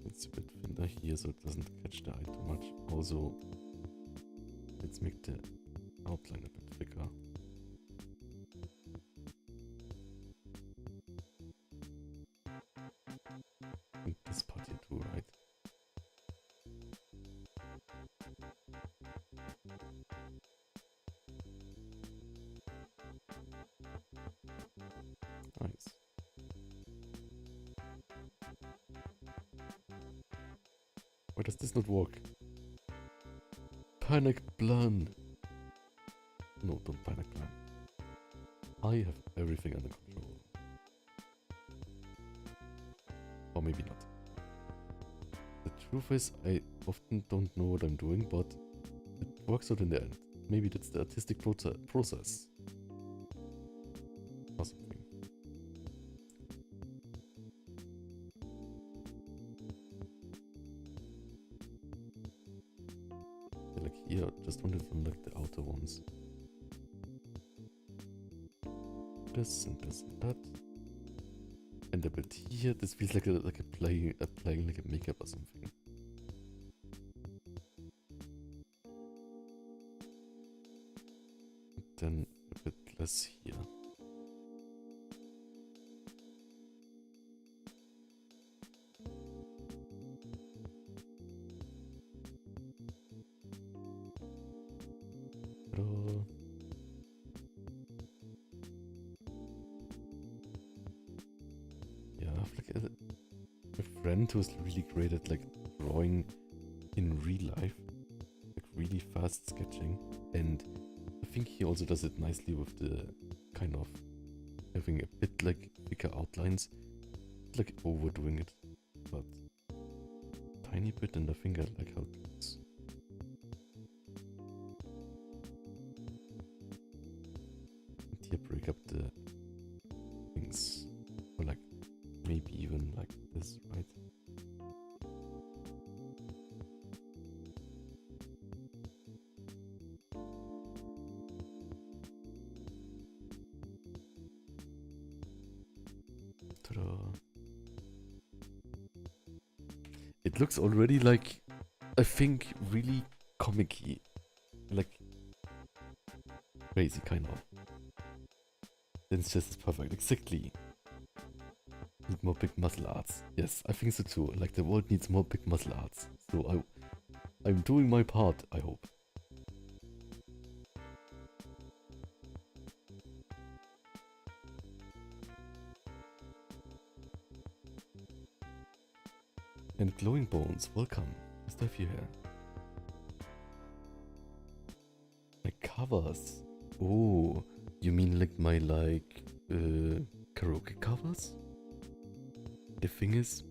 It's a bit thinner here so it doesn't catch the eye too much. Also, let's make the outline a bit thicker. And this part here too, right? Nice. Why does this not work? Panic plan. No, don't panic plan. I have everything under control. Or maybe not. The truth is, I often don't know what I'm doing, but it works out in the end. Maybe that's the artistic process. Or something. Like here, just wanted to like the outer ones. this and this and that. And a bit here. This feels like a playing like a makeup or something. Then a bit less here. Yeah, I have like a friend who's really great at like drawing in real life, like really fast sketching, and I think he also does it nicely with the kind of having a bit like thicker outlines, like overdoing it, but tiny bit, and I think I like how it looks. And here break up the things, or like maybe even like this, right? Ta-da. It looks already like, I think, really comic-y. Like, crazy, kind of. It's just perfect, exactly. Need more big muscle arts. Yes, I think so too. Like, the world needs more big muscle arts. So I'm doing my part, I hope. And glowing bones, welcome. Nice to have you here. My covers. Oh, you mean like my karaoke covers? The thing is,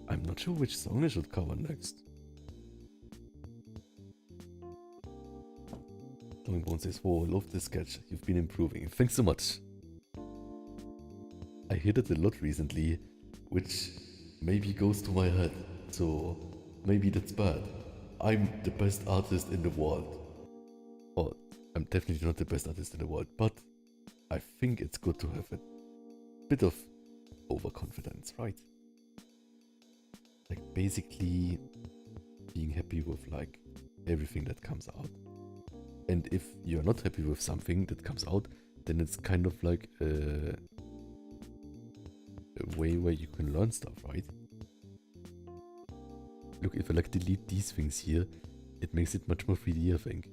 I'm not sure which song I should cover next. Glowing bones says, "Whoa, love this sketch. You've been improving. Thanks so much." I hit it a lot recently, which maybe goes to my head, so maybe that's bad. I'm the best artist in the world. Or, I'm definitely not the best artist in the world, but I think it's good to have a bit of overconfidence, right? Like basically being happy with like everything that comes out. And if you're not happy with something that comes out, then it's kind of like a way where you can learn stuff, right? Look, if I like delete these things here, it makes it much more 3D, I think.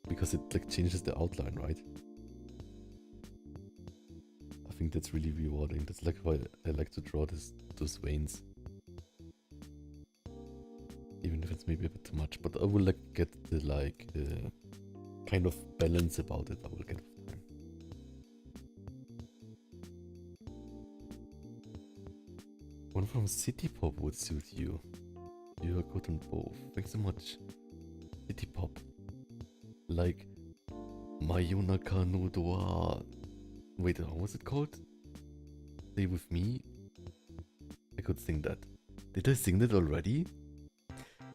Because it like changes the outline, right? I think that's really rewarding. That's like why I like to draw those veins. Even if it's maybe a bit too much, but I will like get the like kind of balance about it. I will get with time. One from City Pop would suit you. You are good on both. Thanks so much. City Pop. Like Mayonaka no Doa. Wait, how was it called? Stay with me? I could sing that. Did I sing that already?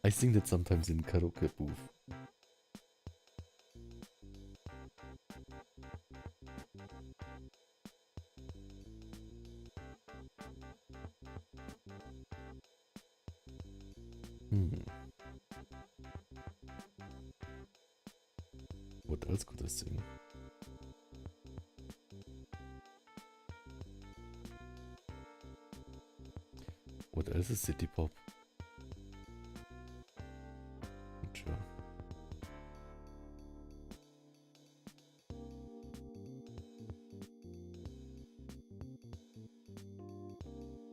I sing that sometimes in karaoke booth. What else could I sing? What else is City Pop? Not sure.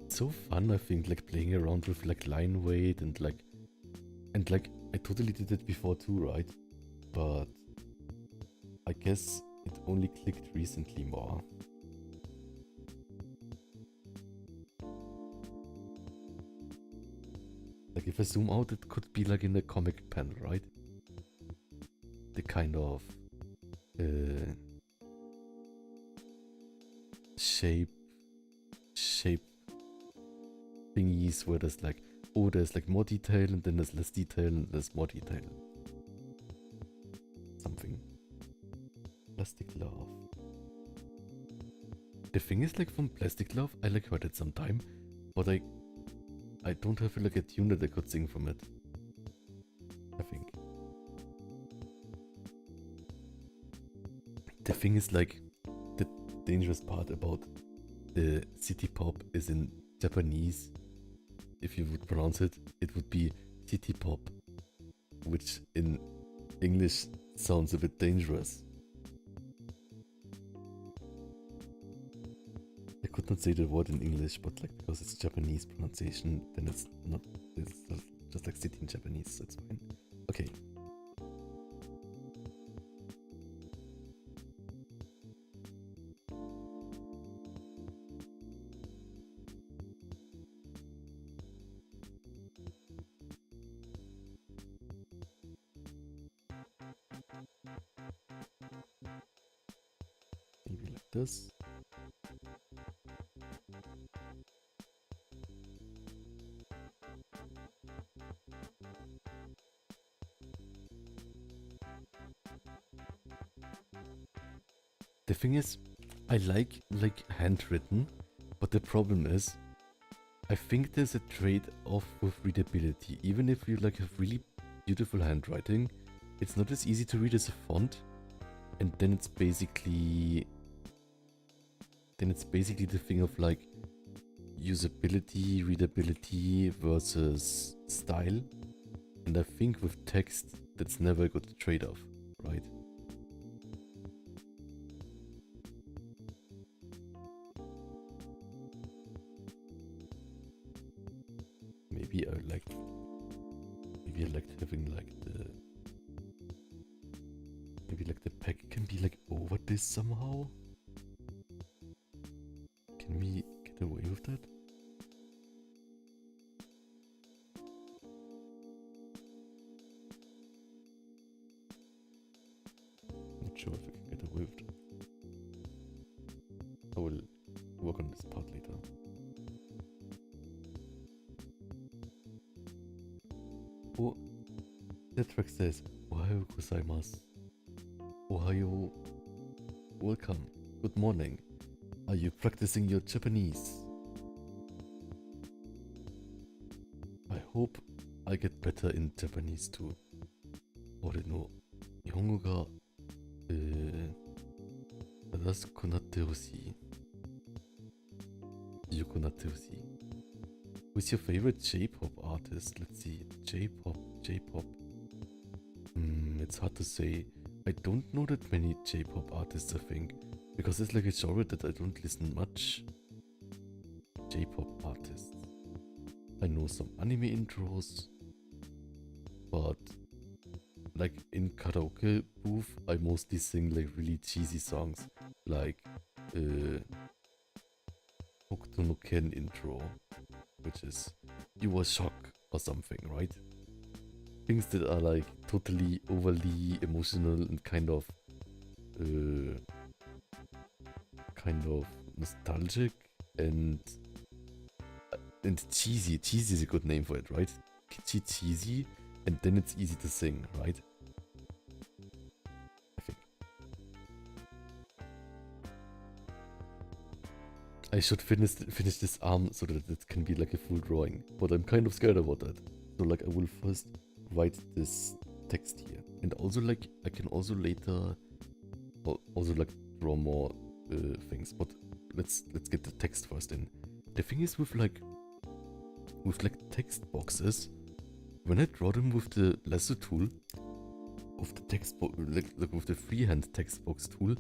It's so fun, I think, like playing around with like line weight and like I totally did it before too, right? But I guess it only clicked recently more. Like if I zoom out, it could be like in the comic panel, right? The kind of shape thingies where there's like, oh, there's like more detail and then there's less detail and there's more detail. Something. Plastic Love. The thing is, like, from Plastic Love, I like heard it sometime, but I don't have like a tune that I could sing from it. I think. The thing is, like, the dangerous part about the city pop is in Japanese. If you would pronounce it, it would be city pop, which in English sounds a bit dangerous. I could not say the word in English, but like because it's Japanese pronunciation, then it's not. It's just like city in Japanese, so it's fine. Okay. Maybe like this. The thing is, I like handwritten, but the problem is, I think there's a trade-off with readability. Even if you like have really beautiful handwriting, it's not as easy to read as a font, and then it's basically the thing of like usability, readability versus style. And I think with text, that's never a good trade-off, right? Maybe I liked having like maybe like the pack can be like over this somehow. Can we get away with that? Not sure if I can get away with that. I will work on this part later. Oh, the track says, Ohayo gozaimasu. Ohayo. Welcome. Good morning. Are you practicing your Japanese? I hope I get better in Japanese too. 俺の日本語が、正しくなってほしい。良くなってほしい。Who's your favorite J-pop artist? Let's see. J-pop. It's hard to say. I don't know that many J-pop artists, I think. Because it's like a genre that I don't listen much. J-pop artists. I know some anime intros. But like in karaoke booth, I mostly sing like really cheesy songs. Like Hokuto no Ken intro. Which is You Were Shocked or something, right? Things that are like totally overly emotional and kind of nostalgic and cheesy. Cheesy is a good name for it, right? Kitschy, cheesy, and then it's easy to sing, right? I think. I should finish this arm so that it can be like a full drawing, but I'm kind of scared about that. So like I will first write this text here, and also like I can also later also like draw more things. But let's get the text first in. The thing is with text boxes, when I draw them with the lasso tool of the text box, like with the freehand text box tool,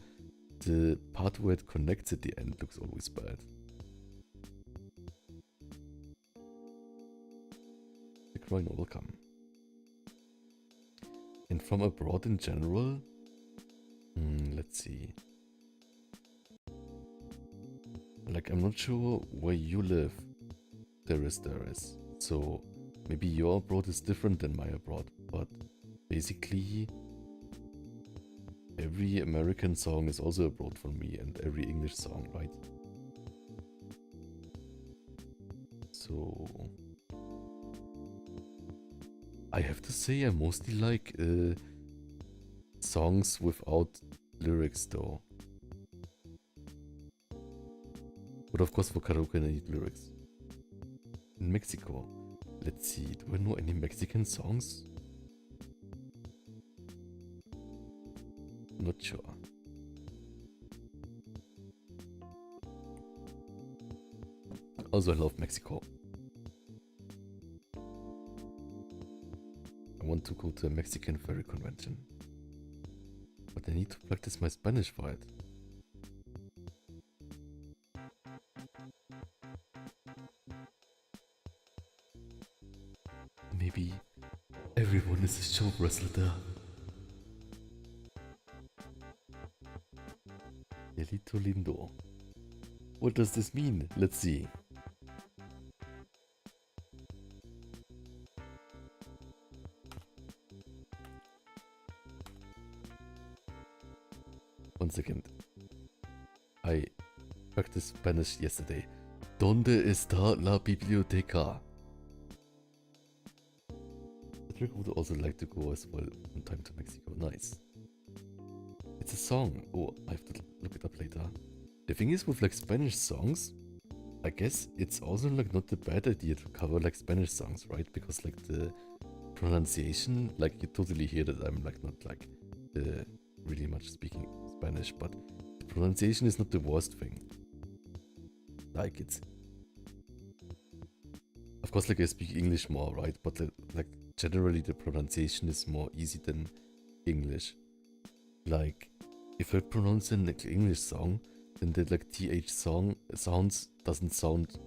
the part where it connects at the end looks always bad. The Groin welcome. And from abroad in general, let's see. Like I'm not sure where you live. There is. So maybe your abroad is different than my abroad, but basically every American song is also abroad for me, and every English song, right? So I have to say I mostly like songs without lyrics though. But of course for karaoke I need lyrics. In Mexico, let's see, do I know any Mexican songs? Not sure. Also, I love Mexico. I want to go to a Mexican furry convention. But I need to practice my Spanish for it. Maybe everyone is a show wrestler there. Delito lindo. What does this mean? Let's see. One second. I practiced Spanish yesterday. ¿Dónde está la biblioteca? Patrick would also like to go as well on time to Mexico. Nice. It's a song. Oh, I have to look it up later. The thing is with like Spanish songs, I guess it's also like not a bad idea to cover like Spanish songs, right? Because like the pronunciation, like you totally hear that I'm like not like really much speaking Spanish, but the pronunciation is not the worst thing. Like it's, of course, like I speak English more, right? But like generally the pronunciation is more easy than English. Like if I pronounce an like, English song, then the like th sounds doesn't sound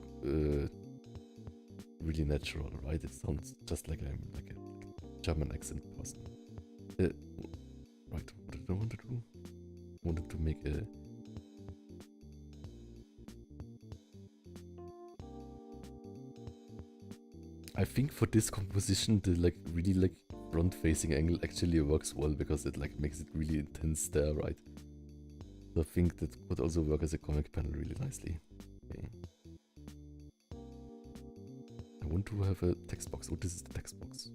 really natural, right? It sounds just like I'm like a German accent person. Right, what did I want to do? I wanted to make a I think for this composition the like really like front facing angle actually works well because it like makes it really intense there, right? So I think that would also work as a comic panel really nicely. Okay. I want to have a text box. Oh, this is the text box.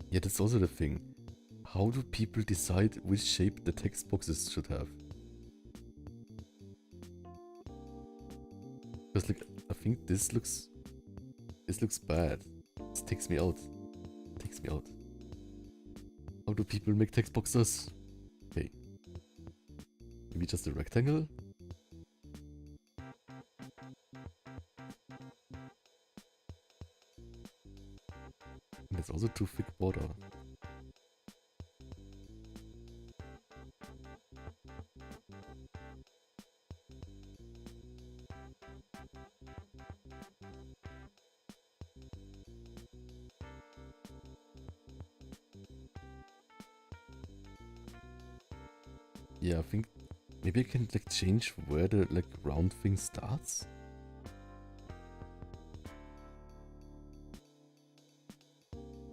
Yeah, that's also the thing. How do people decide which shape the text boxes should have? Because like, I think this looks bad. This takes me out. Takes me out. How do people make text boxes? Okay. Maybe just a rectangle? And it's also too thick border. Yeah, I think maybe I can like change where the like round thing starts.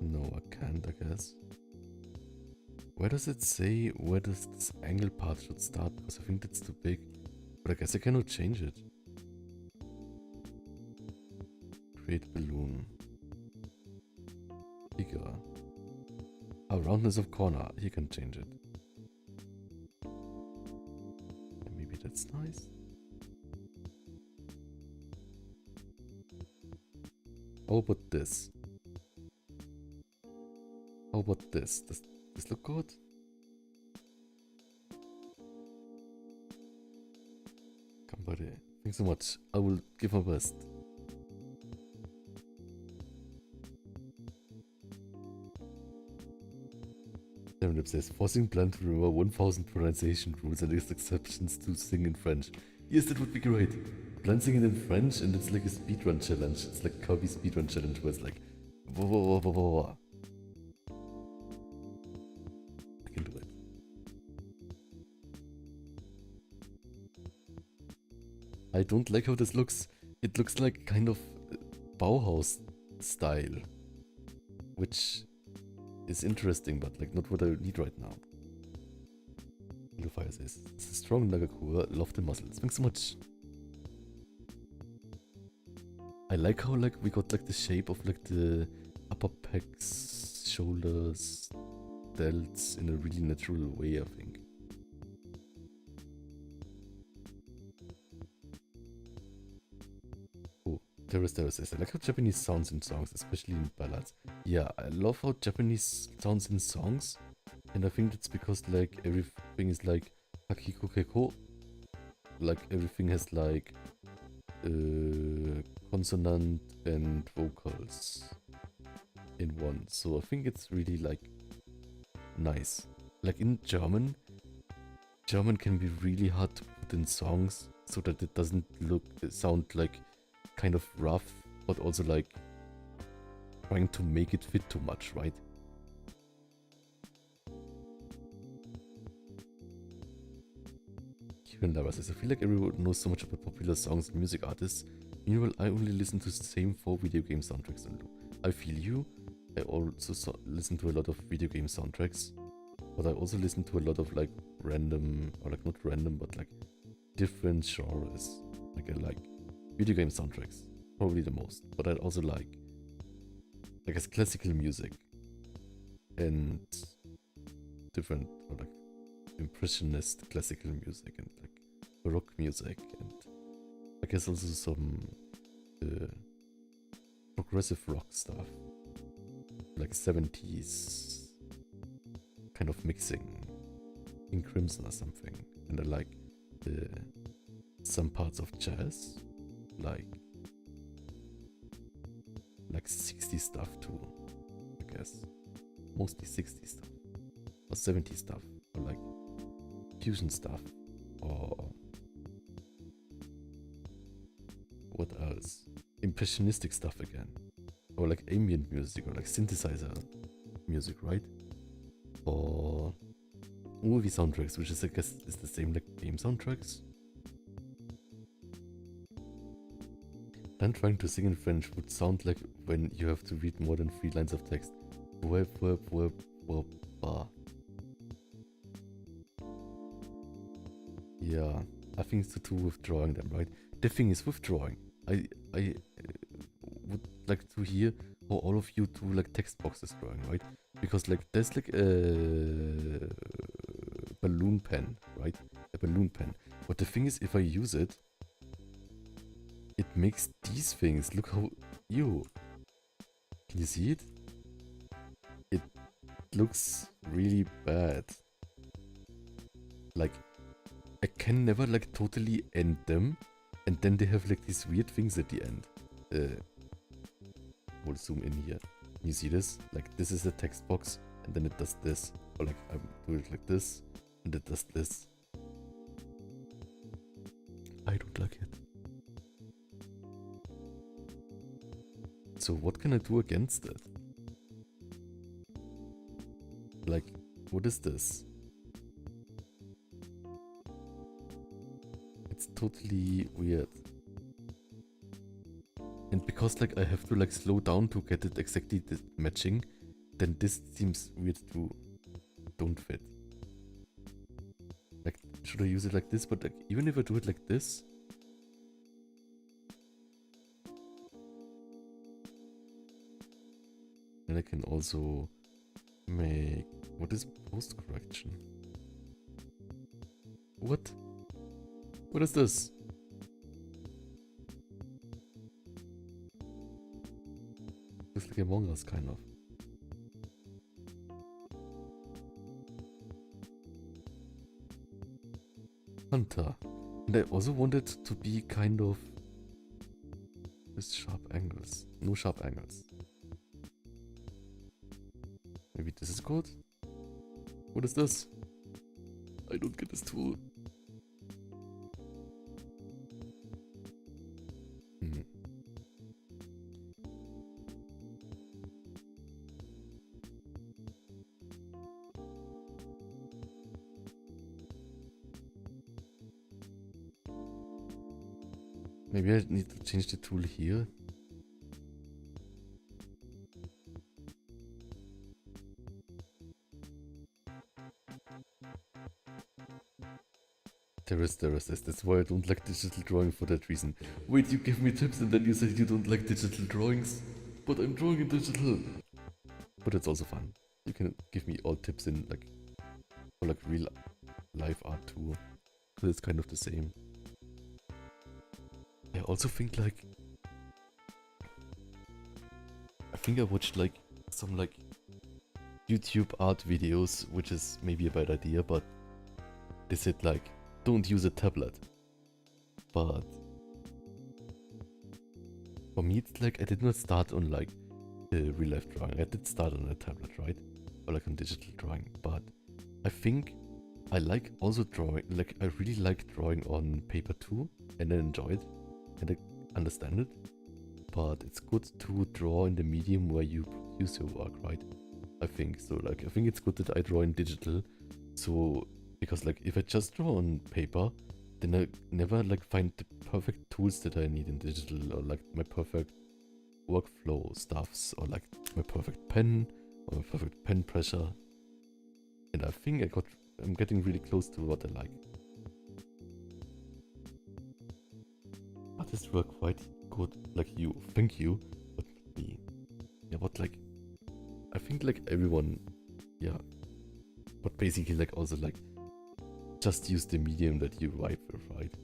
No, I can't, I guess. Where does it say where does this angle part should start? Because I think that's too big. But I guess I cannot change it. Create balloon. Bigger. Oh, roundness of corner. You can change it. Maybe that's nice. How about this? How about this? Does this look good? Come buddy. Thanks so much. I will give my best. It says, forcing Blunt to remember 1000 pronunciation rules and its exceptions to sing in French. Yes, that would be great. Blunt singing in French and it's like a speedrun challenge. It's like Kirby speedrun challenge where it's like, wah, wah, wah, wah, wah, wah. I can do it. I don't like how this looks. It looks like kind of Bauhaus style, which is interesting, but like not what I need right now. Fire says, it's a strong Nagakur, love the muscles. Thanks so much. I like how like we got like the shape of like the upper pecs, shoulders, adults in a really natural way, I think. Oh, there is. I like how Japanese sounds in songs, especially in ballads. Yeah, I love how Japanese sounds in songs, and I think that's because like everything is like hakiko keko. Like everything has like consonant and vocals in one. So I think it's really like nice. Like in German can be really hard to put in songs so that it doesn't sound like kind of rough, but also like trying to make it fit too much, right? Kieran Lara says, I feel like everyone knows so much about popular songs and music artists. Meanwhile, I only listen to the same 4 video game soundtracks on loop. I feel you. I also listen to a lot of video game soundtracks, but I also listen to a lot of like random, or like not random, but like different genres. Like I like video game soundtracks, probably the most, but I also like I guess classical music and different, or like impressionist classical music and like baroque music, and I guess also some progressive rock stuff, like 70s kind of mixing in Crimson or something. And I like some parts of jazz, like 60s stuff too, I guess. Mostly 60s stuff or 70s stuff, or like fusion stuff, or what else? Impressionistic stuff again, or like ambient music, or like synthesizer music, right? Or movie soundtracks, which is I guess is the same like game soundtracks. Then trying to sing in French would sound like when you have to read more than 3 lines of text. Yeah, I think it's to do with drawing them, right? The thing is with drawing, I would like to hear how all of you do like text boxes drawing, right? Because like there's like a balloon pen, right? A balloon pen. But the thing is, if I use it, it makes these things. Look how can you see it? It looks really bad. Like I can never like totally end them, and then they have like these weird things at the end. We'll zoom in here. You see this? Like this is a text box, and then it does this. Or like I do it like this, and it does this. I don't like it. So what can I do against it? Like, what is this? It's totally weird. And because like I have to like slow down to get it exactly matching, then this seems weird to don't fit. Like, should I use it like this? But like, even if I do it like this, then I can also make, what is post correction? What? What is this? Looks like Among Us, kind of. Hunter. And I also wanted to be kind of with sharp angles. No sharp angles. Maybe this is good? What is this? I don't get this tool. Maybe I need to change the tool here. There is. That's why I don't like digital drawing, for that reason. Wait, you gave me tips and then you said you don't like digital drawings? But I'm drawing in digital. But it's also fun. you can give me all tips in like for like real life art too, because it's kind of the same. I also think like I watched like some like YouTube art videos, which is maybe a bad idea, but they said like don't use a tablet. But for me, it's like I did not start on like real life drawing. I did start on a tablet, right? Or like on digital drawing. But I think I like also drawing, like I really like drawing on paper too, and I enjoy it and I understand it. But it's good to draw in the medium where you produce your work, right? I think so. Like I think it's good that I draw in digital, so because like if I just draw on paper, then I never like find the perfect tools that I need in digital, or like my perfect workflow stuffs, or like my perfect pen or my perfect pen pressure. And I think I'm getting really close to what I like. Artists work quite good, like you. Thank you, but me. Yeah, but like I think like everyone, yeah. But basically like also like just use the medium that you vibe with, right?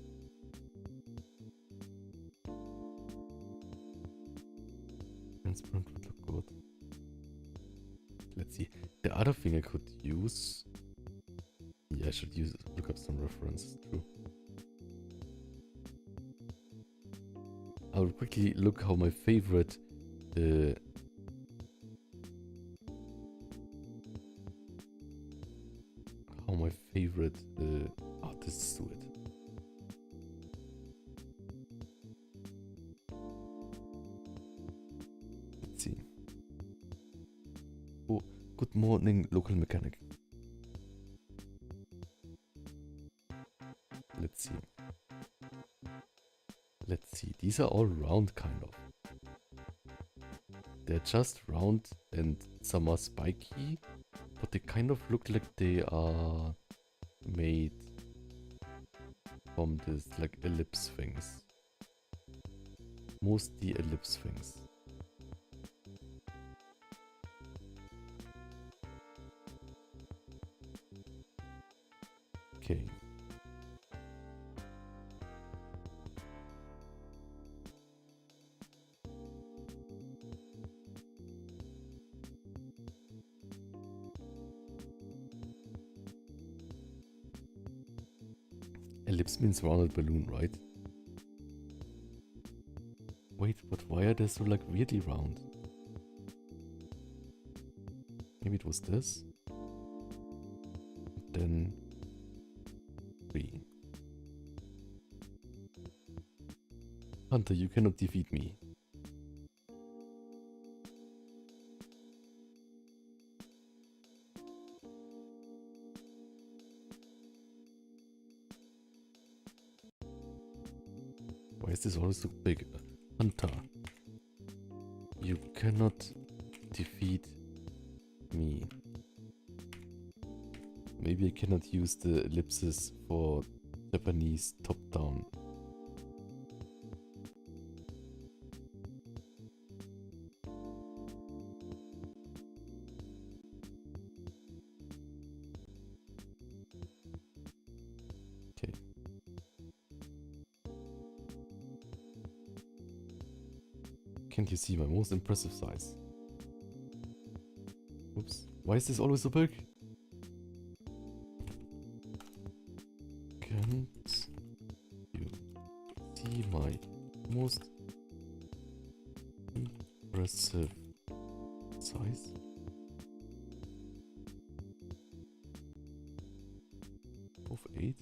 Transparent would look good. Let's see. The other thing I could use. Yeah, I should look up some references too. I'll quickly look how my favorite artists do it. Let's see. Oh, good morning, local mechanic. Let's see. Let's see. These are all round, kind of. They're just round and some are spiky, but they kind of look like they are made from this like ellipse things. Mostly ellipse things. Okay. Ellipse means rounded balloon, right? Wait, but why are they so like weirdly round? Maybe it was this? Then 3. Hunter, you cannot defeat me. Why is this always so big? Hunter, you cannot defeat me. Maybe I cannot use the ellipses for Japanese top-down. Okay. Can't you see my most impressive size? Oops. Why is this always so big? Can't you see my most impressive size? Of 8?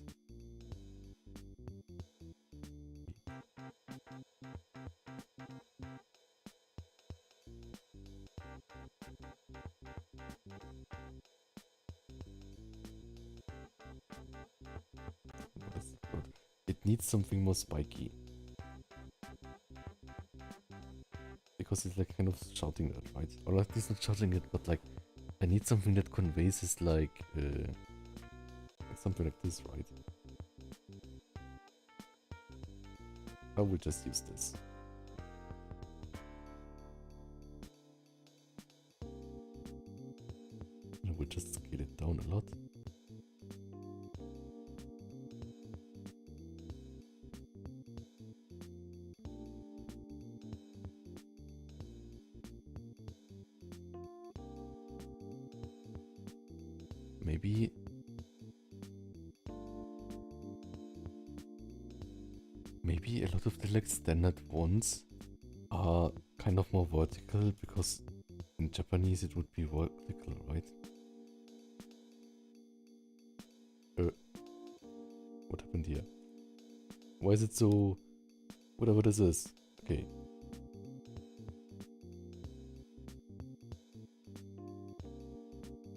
It needs something more spiky. Because it's like kind of shouting that, right? Or at least not shouting it, but like I need something that conveys is like something like this, right? I will just use this. maybe... Maybe a lot of the like standard ones are kind of more vertical because in Japanese it would be vertical, right? What happened here? Why is it so... Whatever this is. Okay.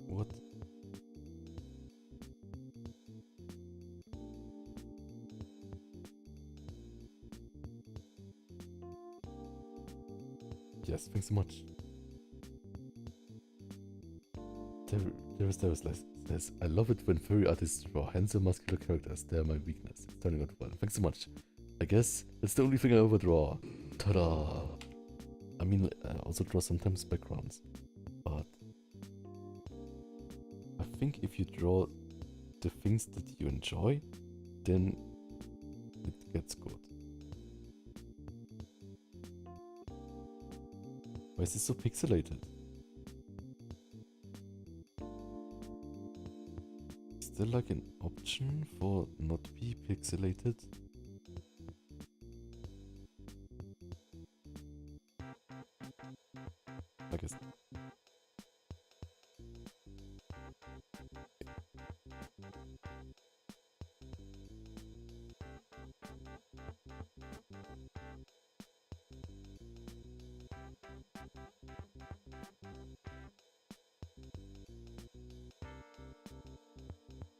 What? Yes, thanks so much. There is less. Says, I love it when furry artists draw handsome muscular characters. They're my weakness. It's turning out well. Thanks so much. I guess that's the only thing I ever draw. Ta-da! I mean, I also draw sometimes backgrounds. But I think if you draw the things that you enjoy, then it gets good. Why is this so pixelated? Is there like an option for not be pixelated? I guess.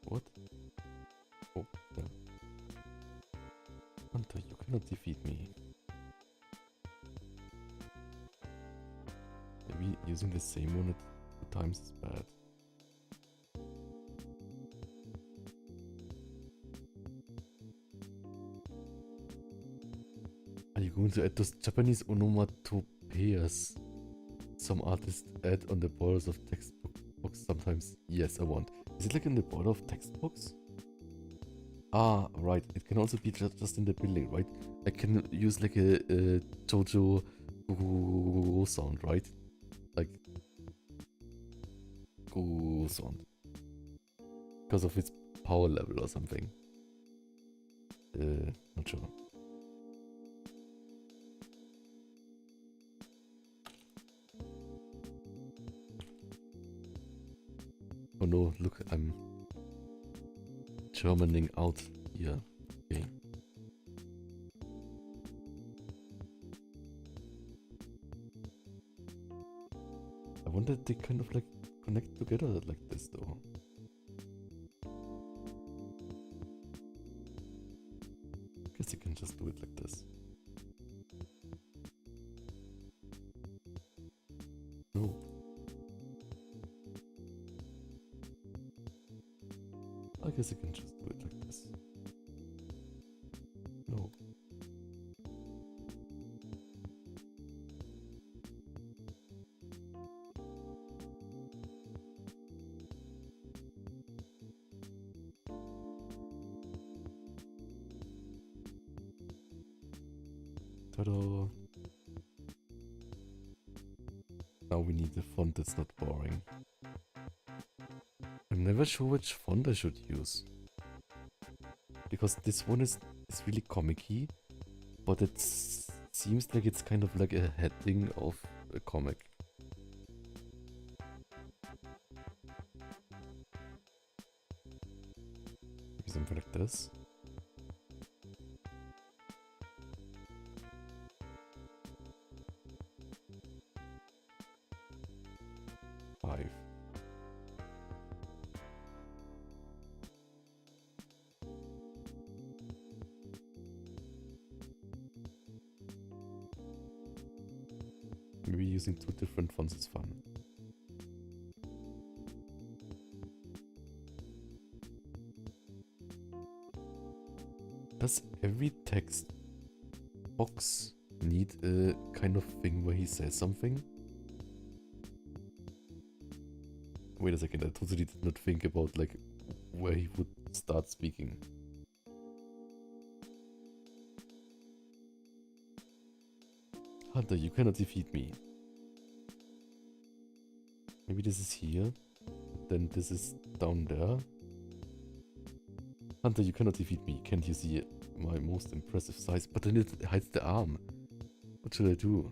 What? Oh, yeah. Hunter, you cannot defeat me. Maybe using the same one at 2 times is bad. Are you going to add those Japanese onomatopoeias some artists add on the borders of textbooks sometimes? Yes, I want. Is it like in the border of textbooks? Ah, right. It can also be just in the building, right? I can use like a Jojo sound, right? Like sound. Because of its power level or something. Not sure. Oh no, look, I'm Germaning out here. Okay. I wonder if they kind of like connect together like this though. Guess you can just do it like this. No. I guess you can just do it like this. No. Ta-da! Now we need a font that's not boring. I'm never sure which font I should use. Because this one is really comic-y, but it seems like it's kind of like a heading of a comic. Maybe something like this. Five. Maybe using 2 different fonts is fun. Does every text box need a kind of thing where he says something? Wait a second, I totally did not think about like where he would start speaking. Hunter, you cannot defeat me. Maybe this is here. then this is down there. Hunter, you cannot defeat me. Can't you see my most impressive size? But then it hides the arm. What should I do?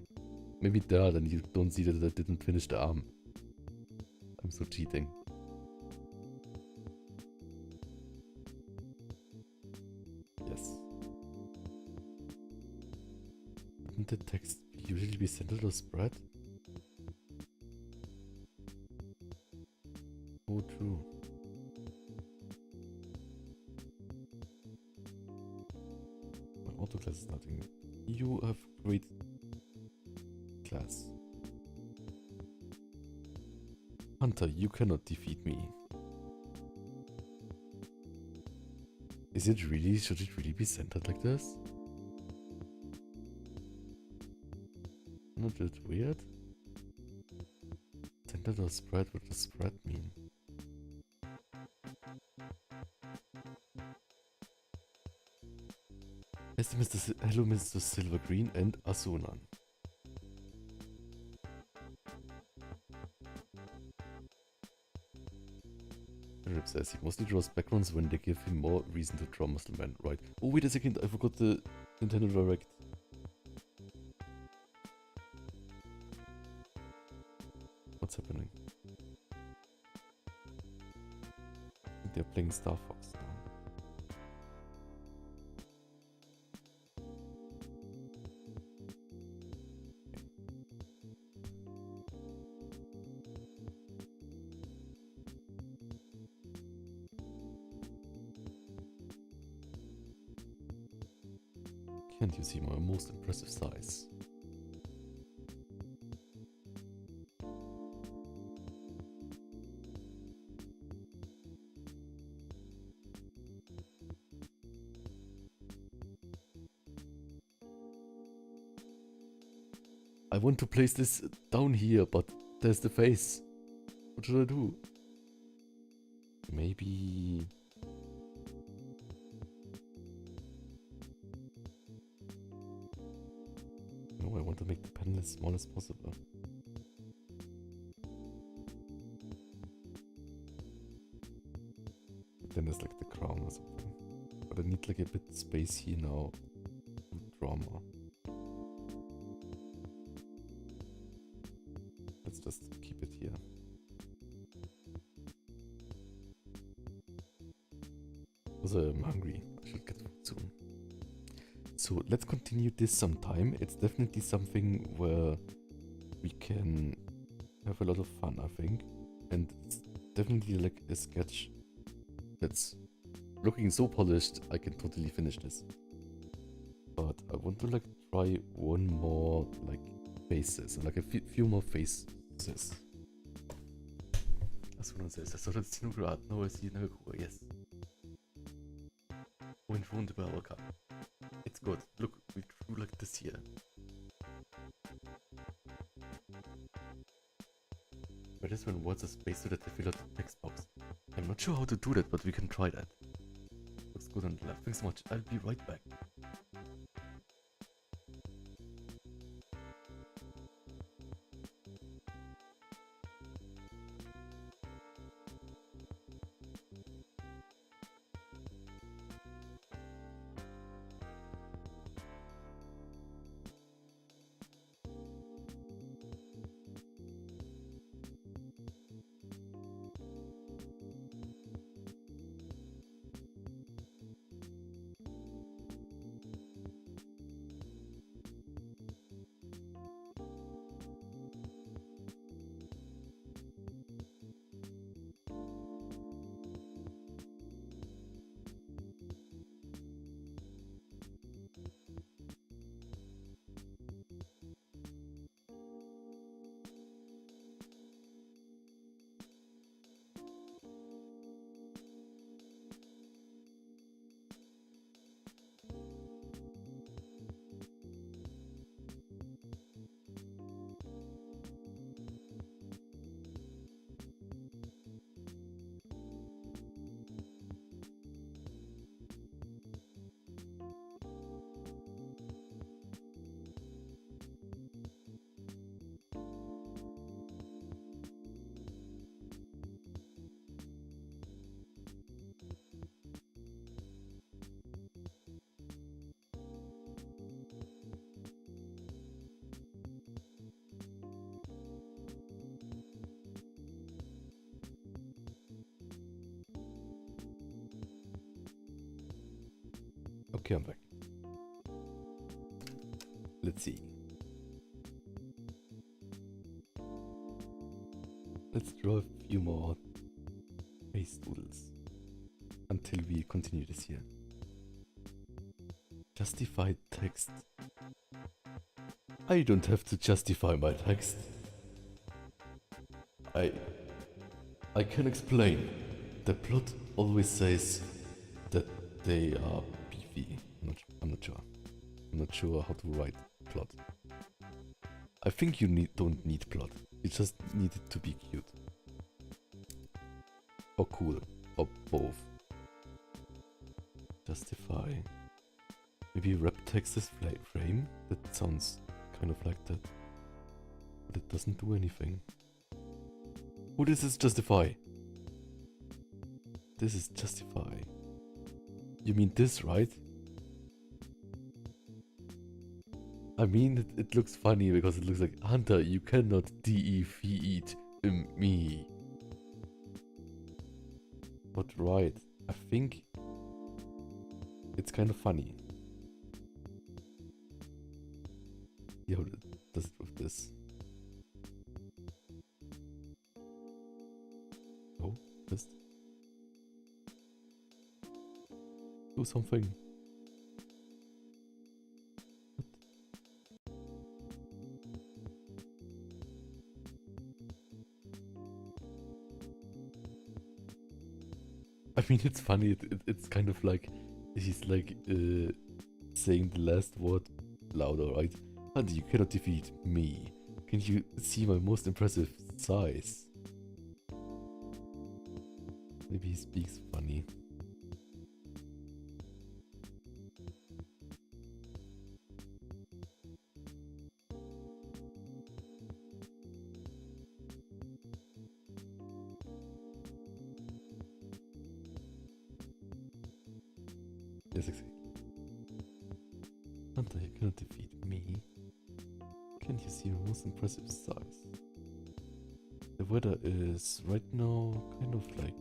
Maybe there, then you don't see that I didn't finish the arm. I'm so cheating. Yes. Wouldn't the text usually be centered or spread? Oh, true. My auto class is nothing. You have great class. Hunter, you cannot defeat me. Is it really? Should it really be centered like this? Not it weird? Centered or spread? What does spread mean? Hello, Mr. Silver Green and Asunan. Rip says he mostly draws backgrounds when they give him more reason to draw Muscle Man. Right. Oh, wait a second. I forgot the Nintendo Direct. What's happening? I think they're playing Star Fox now. Can't you see my most impressive size? I want to place this down here, but there's the face. What should I do? Maybe... No, I want to make the panel as small as possible. But then there's like the crown or something. But I need like a bit space here now. Drama. Let's just keep it here. Also, I'm hungry. I should get food soon. So let's continue this sometime. It's definitely something where we can have a lot of fun, I think. And it's definitely like a sketch that's looking so polished, I can totally finish this. But I want to like try one more like faces, like a few more faces. As soon as I started seeing grad, now I see no yes. Went wunderbar, okay. It's good. Look, we drew like this here. But this one wants a space so that they fill out the text box. I'm not sure how to do that, but we can try that. Looks good on the left. Thanks so much. I'll be right back. Okay, I'm back. Let's see. Let's draw a few more face doodles until we continue this here. Justify text. I don't have to justify my text. I can explain. The plot always says that they are beefy. I'm not sure. I'm not sure how to write plot. I think you don't need plot. You just need it to be cute. Or cool. Or both. Justify. Maybe wrap text as frame? That sounds kind of like that. But it doesn't do anything. Oh, this is justify. This is justify. You mean this, right? I mean, it looks funny because it looks like, Hunter, you cannot defeat me. But right, I think it's kind of funny. Yeah, does it with this? Oh, just do something. I mean, it's funny. It's kind of like he's like saying the last word louder, right? And you cannot defeat me. Can you see my most impressive size? Maybe he speaks funny. Yes, exactly. Hunter, you cannot defeat me. Can you see my most impressive size? The weather is right now kind of like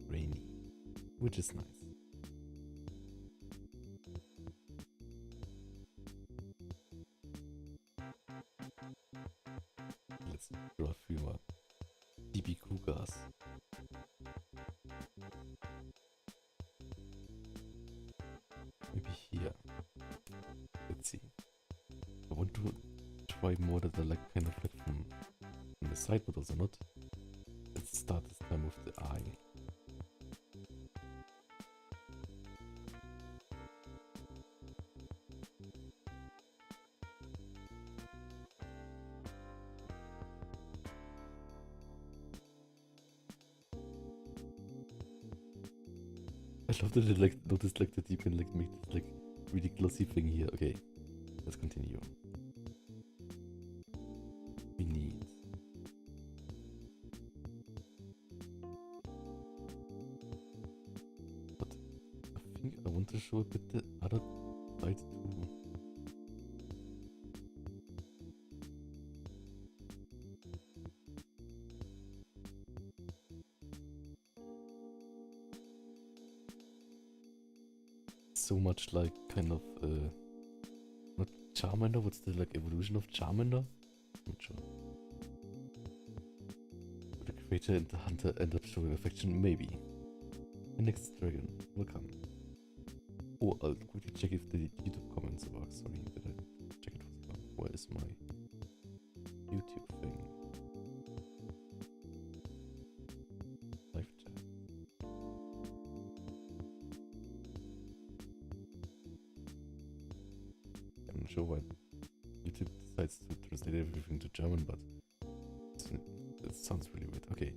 rainy, which is nice. Let's draw a few more DB Cougars. Maybe here. Let's see. I want to try more that I like kind of like from the side, but also not. Let's start this time with the eye. I love that I like noticed like that you can like make this like really glossy thing here. Okay, let's continue. We need but I think I want to show a bit the other side too. So much like kind of not Charmander, what's the like evolution of Charmander? Not sure. Would the creator and the hunter end up showing affection? Maybe. The next dragon, welcome. Oh, I'll quickly check if the YouTube comments work. Sorry, did I check it was wrong? Where is my YouTube thing? Live chat. I'm not sure why YouTube decides to translate everything to German, but it sounds really weird. Okay.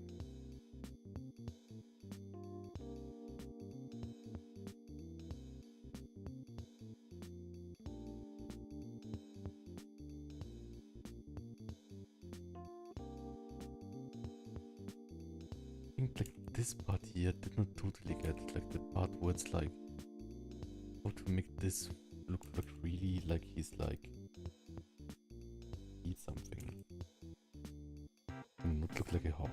I think like this part here did not totally get like the part where it's like how to make this look like really like he's like eat something and not look like a hog.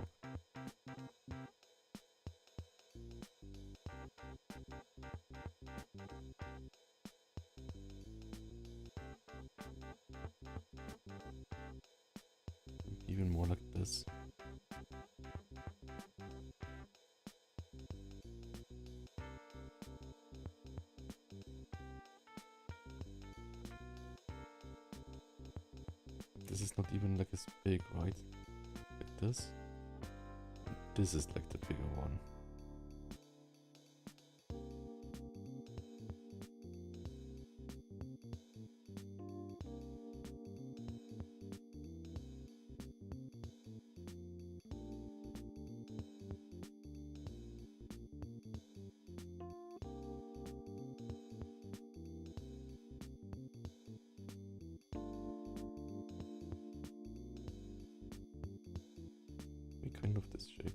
even more like this. This is not even like as big, right? Like this. This is like the bigger one. Kind of this shape.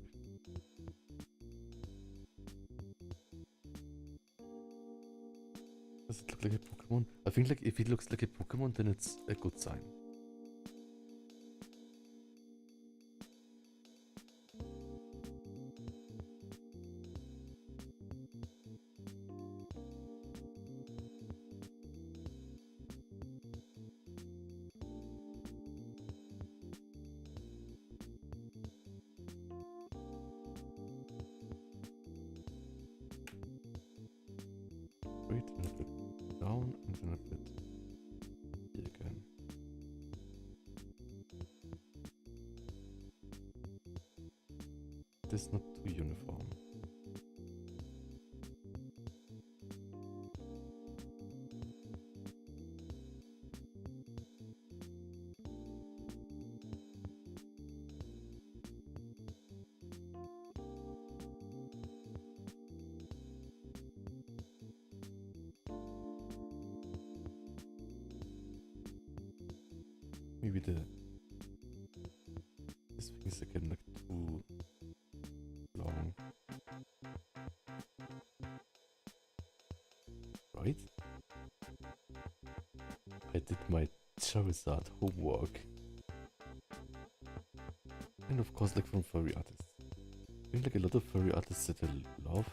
Does it look like a Pokemon? I think like if it looks like a Pokemon, then it's a good sign. Wait, and a bit down, and then a bit here again. This is not too uniform. Maybe this thing is again like too long. Right? I did my Charizard homework. And of course like from furry artists. I think like a lot of furry artists that I love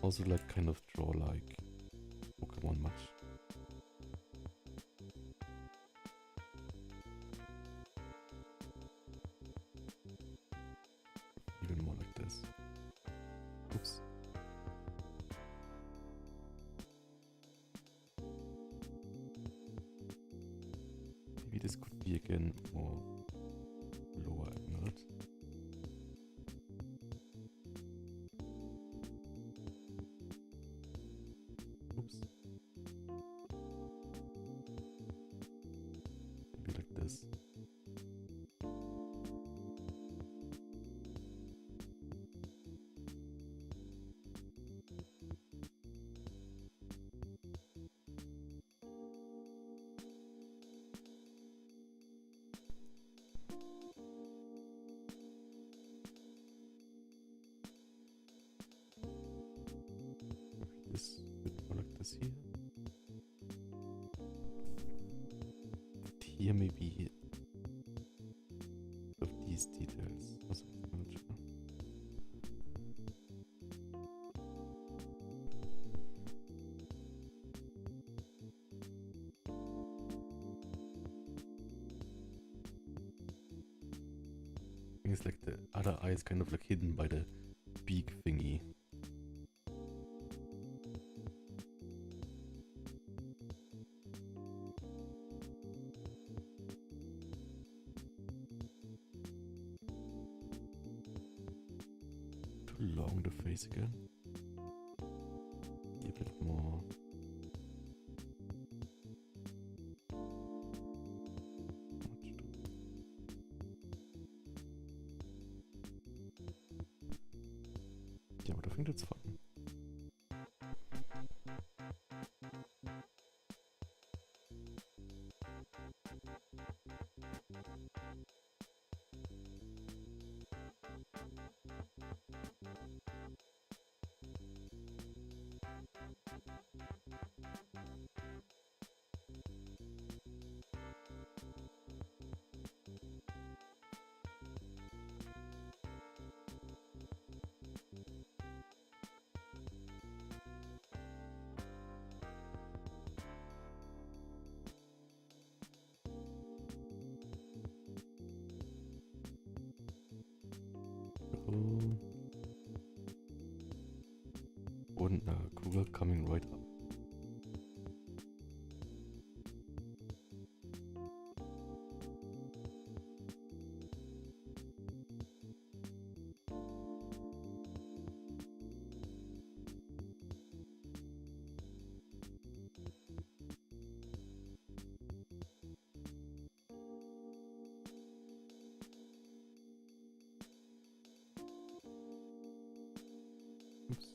also like kind of draw like Pokemon much. Even more like this. Oops. Maybe this could be again more lower angled. Oops. Maybe like this. This bit more like this here. And here maybe of these details. Also, I'm not sure. I think it's like the other eye is kind of like hidden by the beak thingy. Too long the face again. A bit more. Yeah, but I think that's fine. Google coming right up. Oops.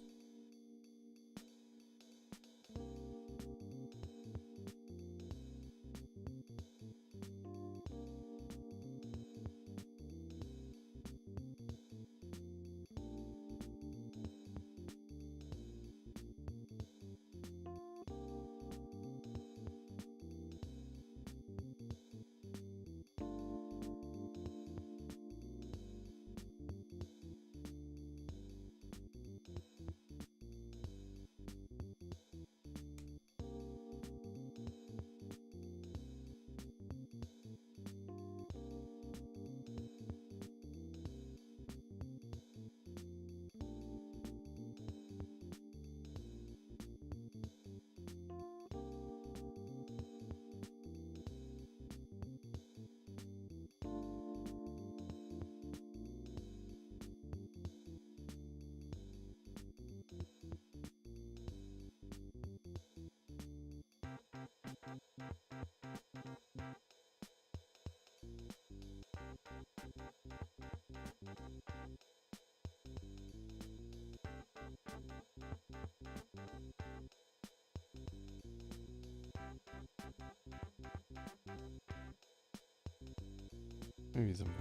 Maybe something.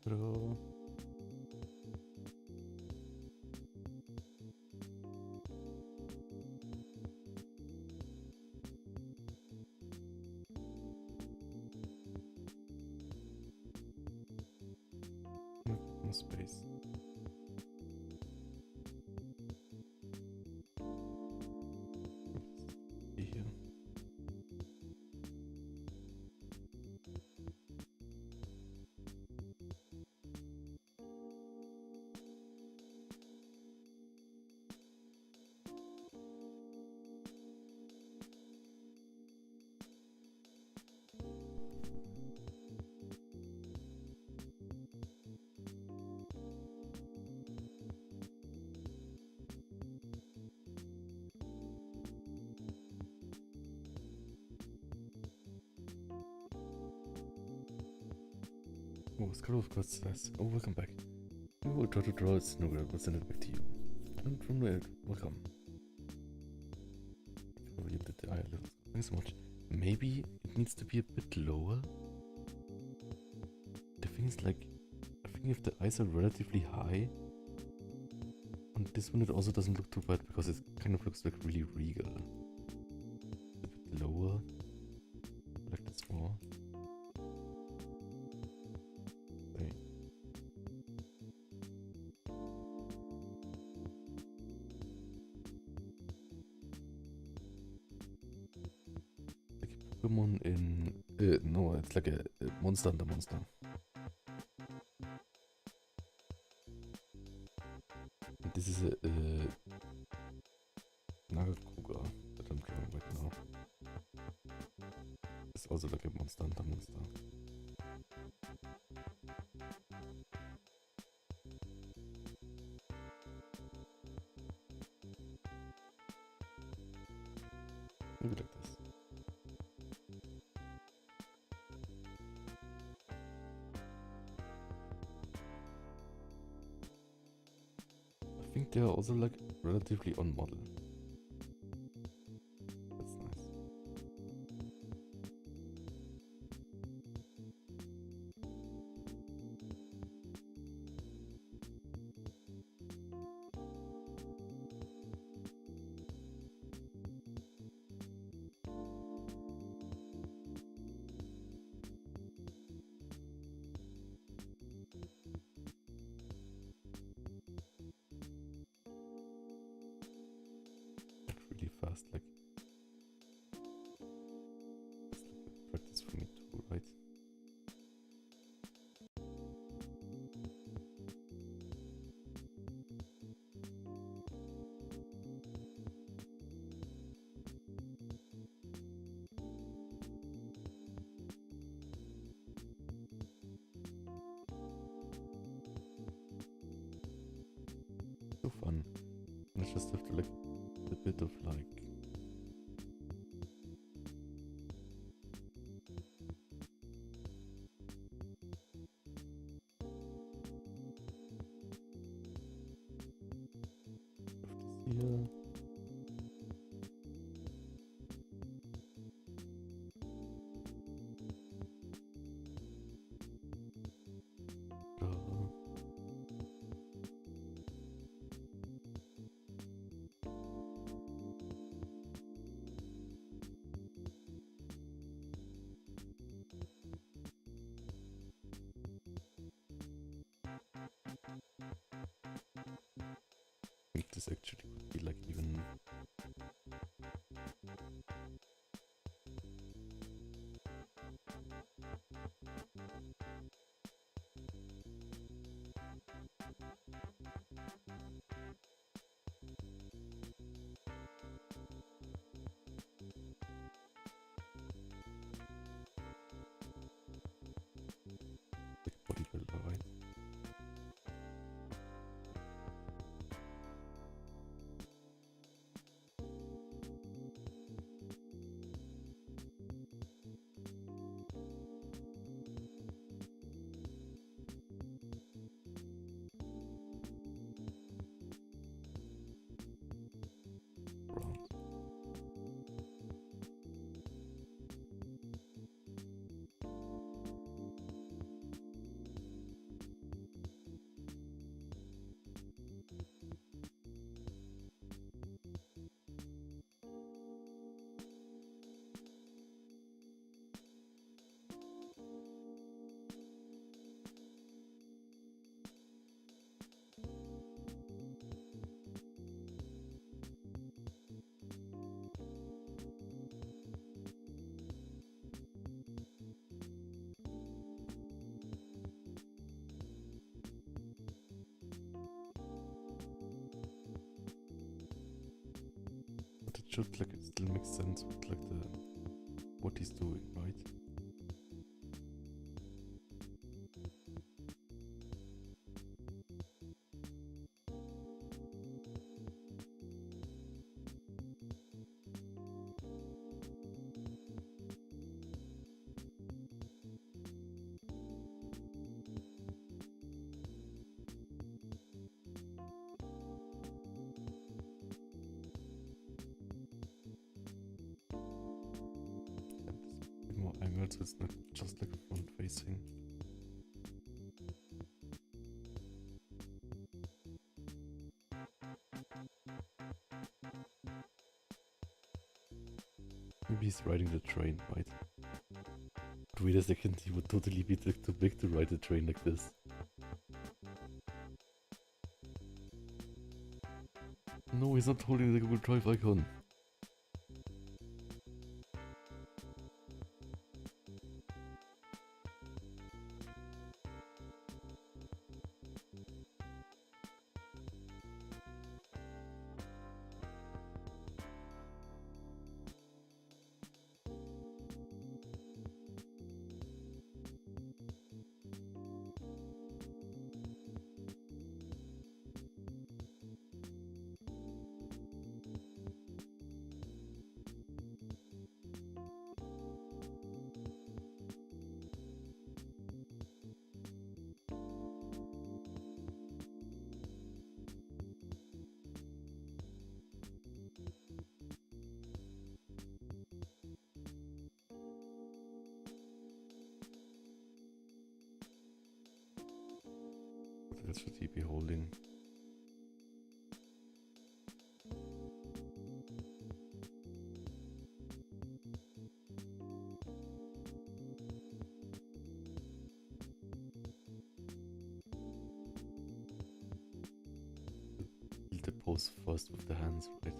Bro. No space. Be here. Oh, Skull of God says, oh, welcome back. We will try to draw a snowgrab and send it back to you. And from there, welcome. Oh, you did the eye a little. Thanks so much. Maybe it needs to be a bit lower. The thing is, like, I think if the eyes are relatively high, on this one it also doesn't look too bad because it kind of looks like really regal. A bit lower, like this more. Okay. Like a Pokemon in no, it's like a monster under monster. And this is a Nagakuga that I'm killing right now. It's also like a monster under monster. Maybe like this. I think they are also like relatively on model. That's nice. fast. Like, it's like practice for me too, right? So fun. And I just have to like a bit of like of this here. I think this actually would be like even like bodybuilder, right? Round. But it should like it still makes sense with like the what he's doing, right? And a bit more angle so it's not just like front facing. Maybe he's riding the train, right? But wait a second, he would totally be like, too big to ride a train like this. No, he's not holding the Google Drive icon. What should he be holding? Build the pose first with the hands, right?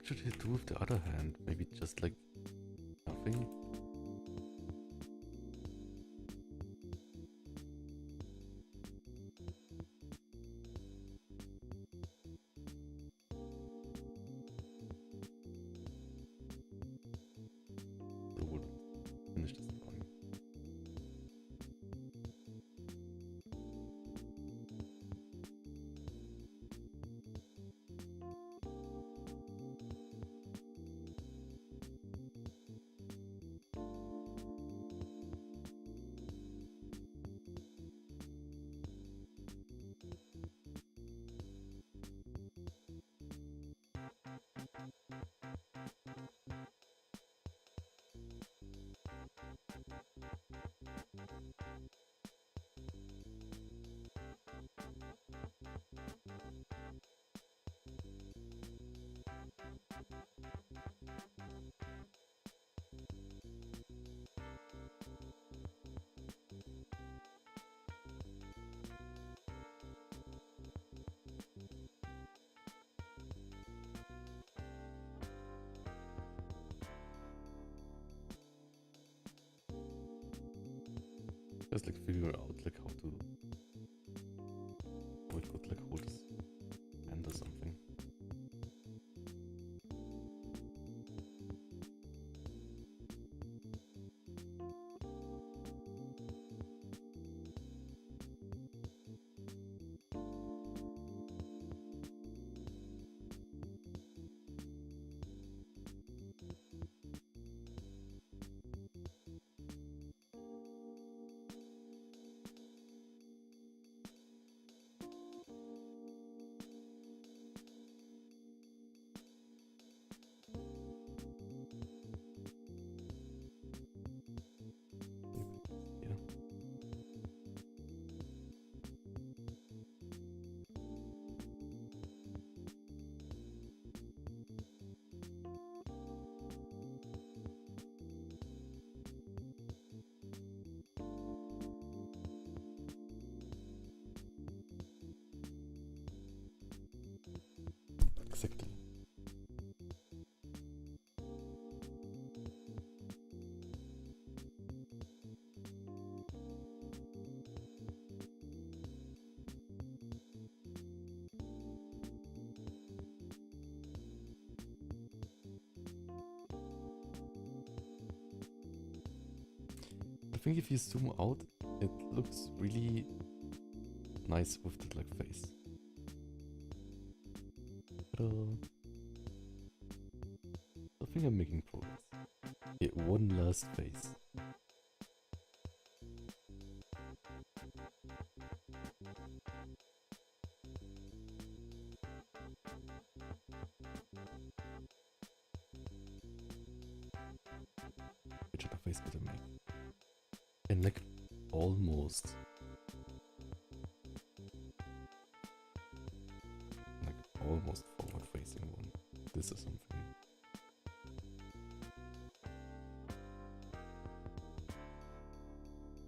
should he do with the other hand? Maybe just like nothing? So we'll finish this drawing. Just like figure out like how it could like hold his hand or something. Yeah. Exactly. I think if you zoom out, it looks really nice with the like face. Ta-da. I think I'm making progress. Yeah, one last face. Which other face could I make? And like almost. Like almost forward facing one. This is something.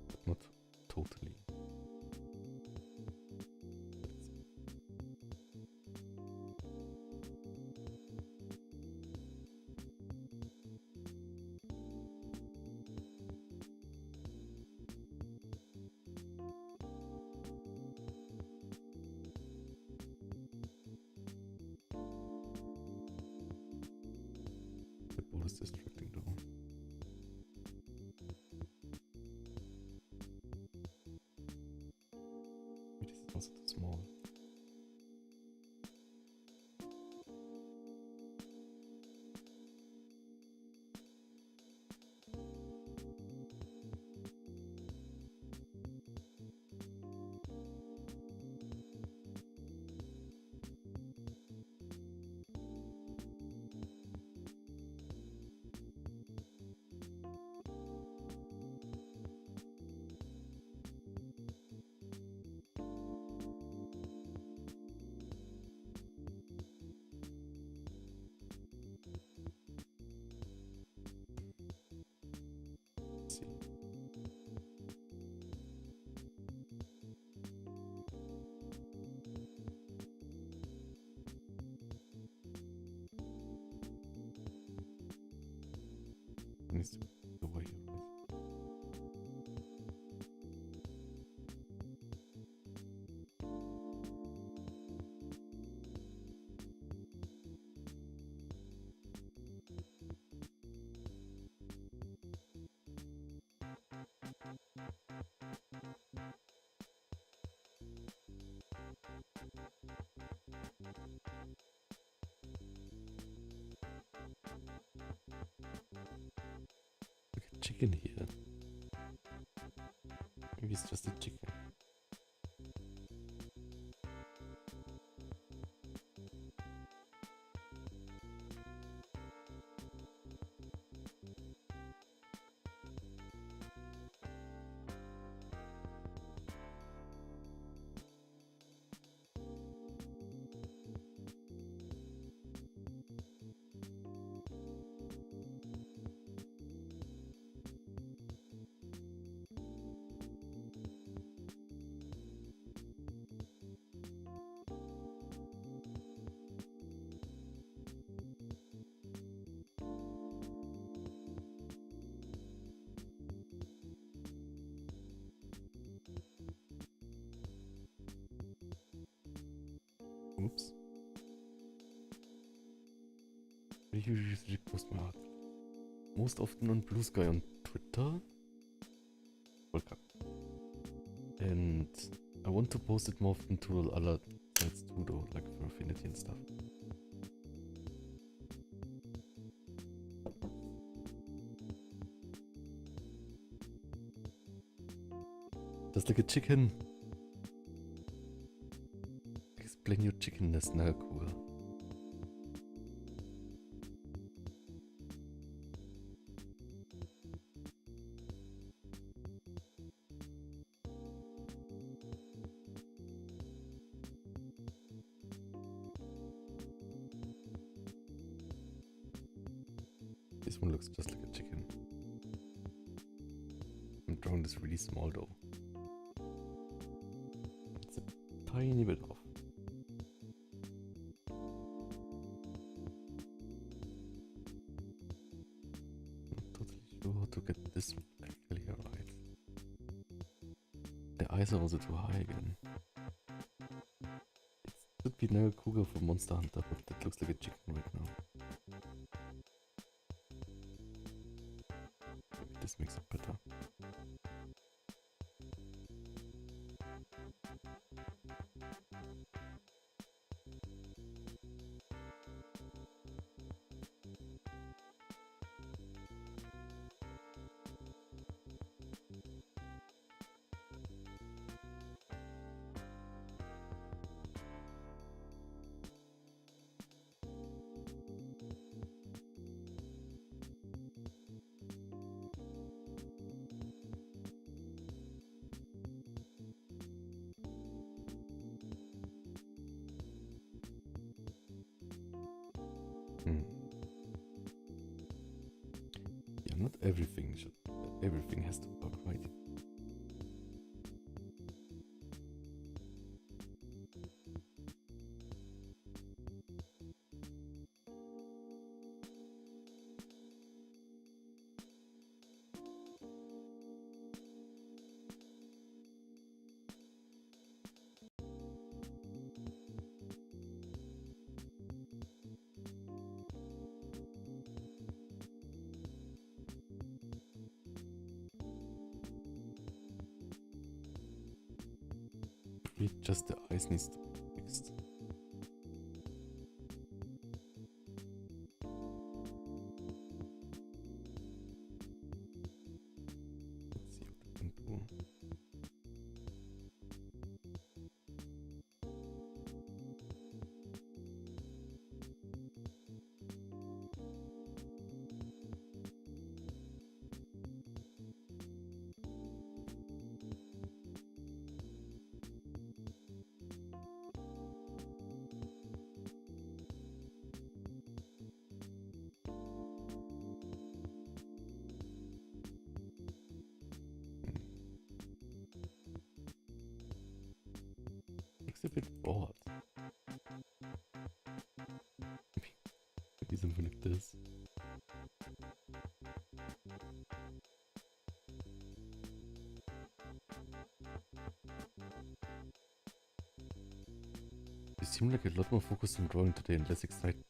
But not totally. The ball is distracting though. It is also too small. needs to be over here, right? Look at chicken here. Maybe it's just a chicken. Oops. I usually post my art most often on Blue Sky on Twitter. Welcome. And I want to post it more often to other sites too, though, like for Affinity and stuff. Just like a chicken. Explain your chickenness now, cool. This one looks just like a chicken. I'm drawing this really small though. It's a tiny bit off. Not totally sure how to get this actually right. The eyes are also too high again. It should be now a cougar for Monster Hunter, but that looks like a chicken right now. Maybe this makes it better. Yeah, not everything has to work right. Just the eyes needs to be fixed. Let's see what I can do. Looks a bit bored. Maybe something like this. You seem like a lot more focused on drawing today and less excited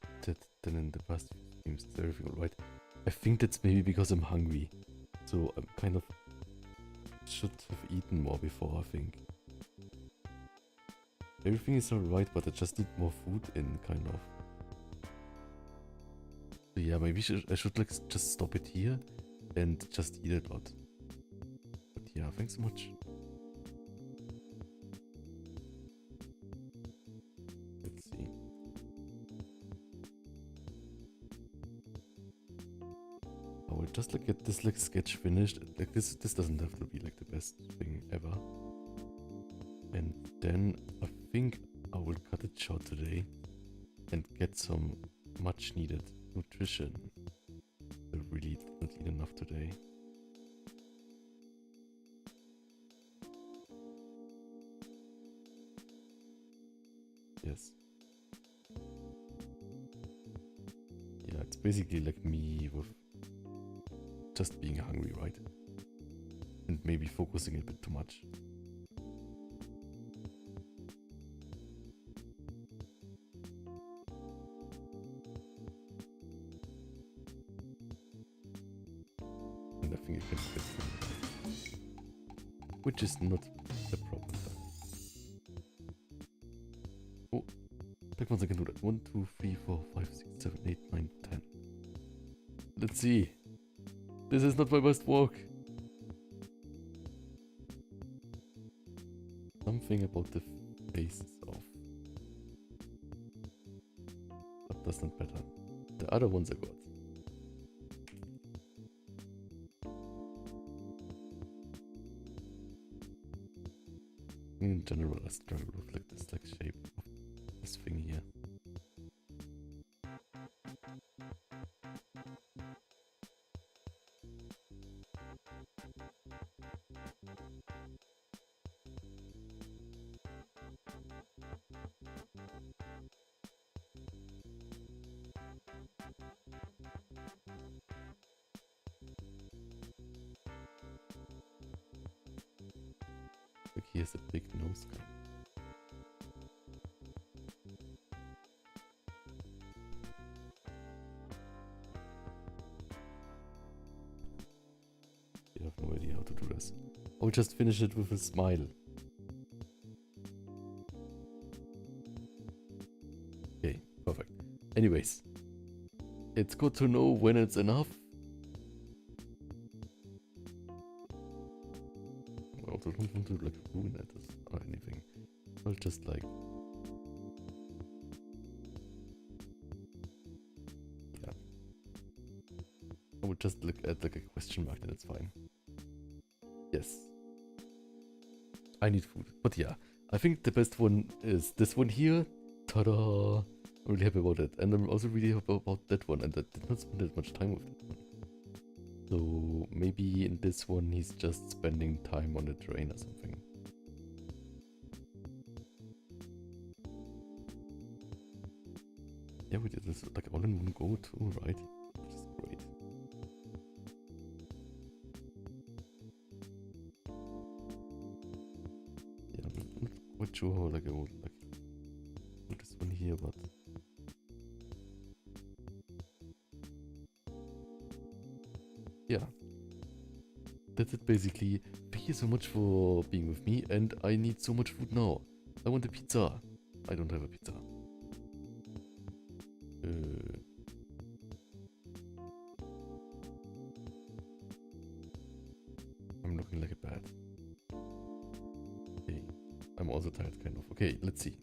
than in the past few streams. Is everything alright? I think that's maybe because I'm hungry. So I'm kind of... should have eaten more before, I think. Everything is alright, but I just need more food in, kind of. So yeah, maybe I should like just stop it here and just eat a lot. But yeah, thanks so much. Let's see. I will just like get this like sketch finished. Like this doesn't have to be like the best thing ever. And then I think I will cut it short today and get some much needed nutrition. I really did not eat enough today. Yes. Yeah, it's basically like me with just being hungry, right? And maybe focusing a bit too much. And I think I can get through it. Which is not the problem. Oh, like once I can do that. 1, 2, 3, 4, 5, 6, 7, 8, 9, 10. Let's see. This is not my best walk. Something about the face is off. But that's not better. The other ones I got. In general, I struggle with like this like shape of this thing here. Like here's a big nose guy. I have no idea how to do this. I'll just finish it with a smile. Okay, perfect. Anyways, it's good to know when it's enough. I also don't want to like ruin it or anything. I'll just like... yeah. I would just look at like a question mark, then it's fine. Yes. I need food. But yeah, I think the best one is this one here. Ta-da! I'm really happy about it. And I'm also really happy about that one. And I did not spend that much time with it. So maybe in this one he's just spending time on the train or something. Yeah, we did this like all in one go too, right? Which is great. Yeah, I'm not quite sure how like I would like put this one here, but yeah. That's it basically. Thank you so much for being with me, and I need so much food now. I want a pizza. I don't have a pizza. I'm looking like a bat. Okay. I'm also tired, kind of. Okay, let's see.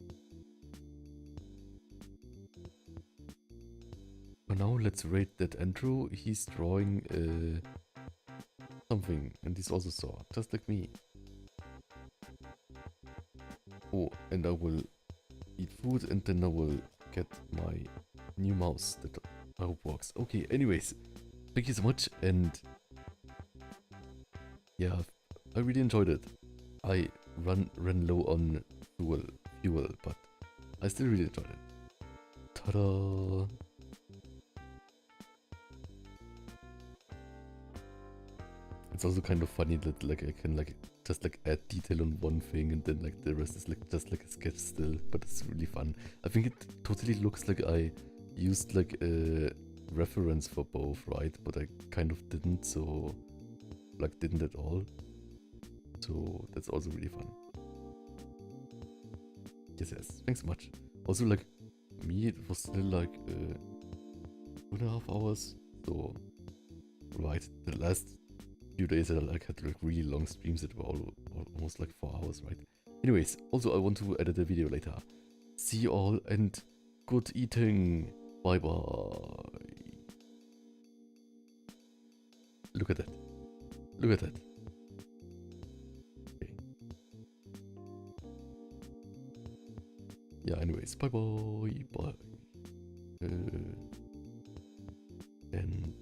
For now, let's rate that Andrew. He's drawing something, and he's also saw, just like me. Oh, and I will eat food, and then I will get my new mouse that I hope works. Okay, anyways, thank you so much, and yeah, I really enjoyed it. I ran low on fuel, but I still really enjoyed it. Ta-da! It's also kind of funny that like I can like just like add detail on one thing and then like the rest is like just like a sketch still, but it's really fun. I think it totally looks like I used like a reference for both, right? But I kind of didn't, so like didn't at all. So that's also really fun. Yes, thanks so much. Also like me, it was still like 2.5 hours. So right, the last few days I like had like really long streams that were almost like 4 hours, right? Anyways, also I want to edit a video later. See you all and good eating. Bye bye. Look at that. Look at that. Okay. Yeah, anyways, bye bye. Bye. And